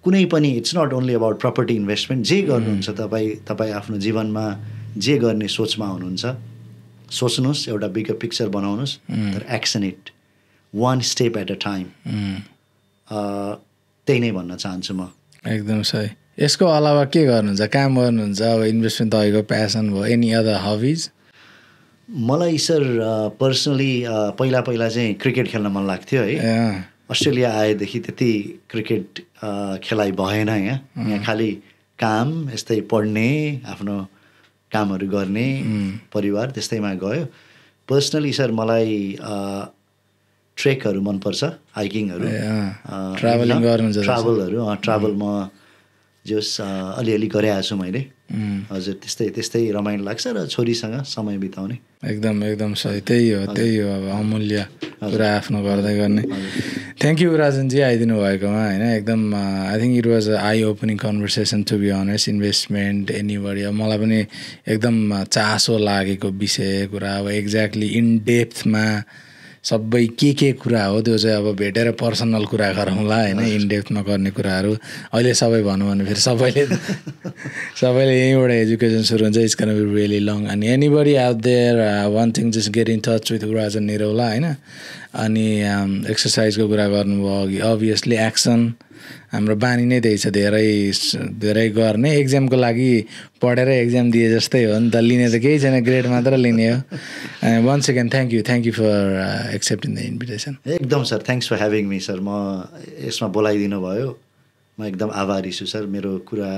कुनै पनि it's not only about property investment जे गर्नुहुन्छ तपाईँ आफ्नो जीवनमा जे गर्ने सोचमा हुनुहुन्छ सोच्नुहोस् एउटा बिगर पिक्चर बनाउनुहोस् तर action it one step at a time त्यही नै भन्न चाहन्छु म एकदम सही यसको अलावा के गर्नुहुन्छ काम गर्नुहुन्छ अब इन्भेस्टमेन्ट तपाईँको प्यासन भयो एनी अदर हबिज मलाई सर पर्सनली पहिला चाहिँ क्रिकेट खेल्न मन लाग्थ्यो है अस्ट्रेलिया आएदेखि त्यति क्रिकेट खेलाइ भएन यहाँ खालि काम यस्तै पढ्ने आफ्नो कामहरू गर्ने परिवार त्यस्तैमा गयो पर्सनली सर मलाई ट्रेकहरू मनपर्छ हाइकिङहरू ट्राभल म जस अलिअलि गरिआएको छु मैले हजुर त्यस्तै रमाइलो लाग्छ र छोरीसँग समय बिताउने एकदम सही त्यही हो अब अमूल्य कुरा आफ्नो गर्दै गर्ने थ्याङ्क यू राजनजी आइदिनु भएकोमा होइन एकदम I think it was eye opening conversation to be honest investment anybody अब मलाई पनि एकदम चासो लागेको विषय कुरा अब एक्ज्याक्टली इन डेप्थमा सबै के कुरा हो त्यो चाहिँ अब भेटेर पर्सनल कुरा गरौँला होइन इन डेप्थमा गर्ने कुराहरू अहिले सबै भनौँ भने फेरि सबैले यहीँबाट एजुकेसन सुरु हुन्छ it's can be really long अनि anybody out there one thing just get in touch with Rajan Niraula होइन अनि एक्सर्साइजको कुरा गर्नुभयो अघि अभियसली एक्सन हाम्रो बानी नै त्यही छ धेरै गर्ने एक्जामको लागि पढेर एक्जाम दिए जस्तै हो नि त लिने त केही छैन ग्रेड मात्र लिने हो once again thank you for accepting the invitation एकदम sir thanks for having me sir म यसमा बोलाइदिनु भयो म एकदम आभारी छु सर मेरो कुरा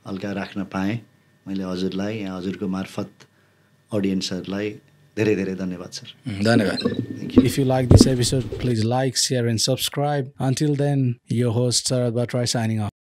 हल्का राख्न पाएँ मैले हजुरलाई यहाँ हजुरको मार्फत अडियन्सहरूलाई धेरै धन्यवाद सर धन्यवाद If you like this episode, please like, share and subscribe. Until then, your host Sarad Batra signing off.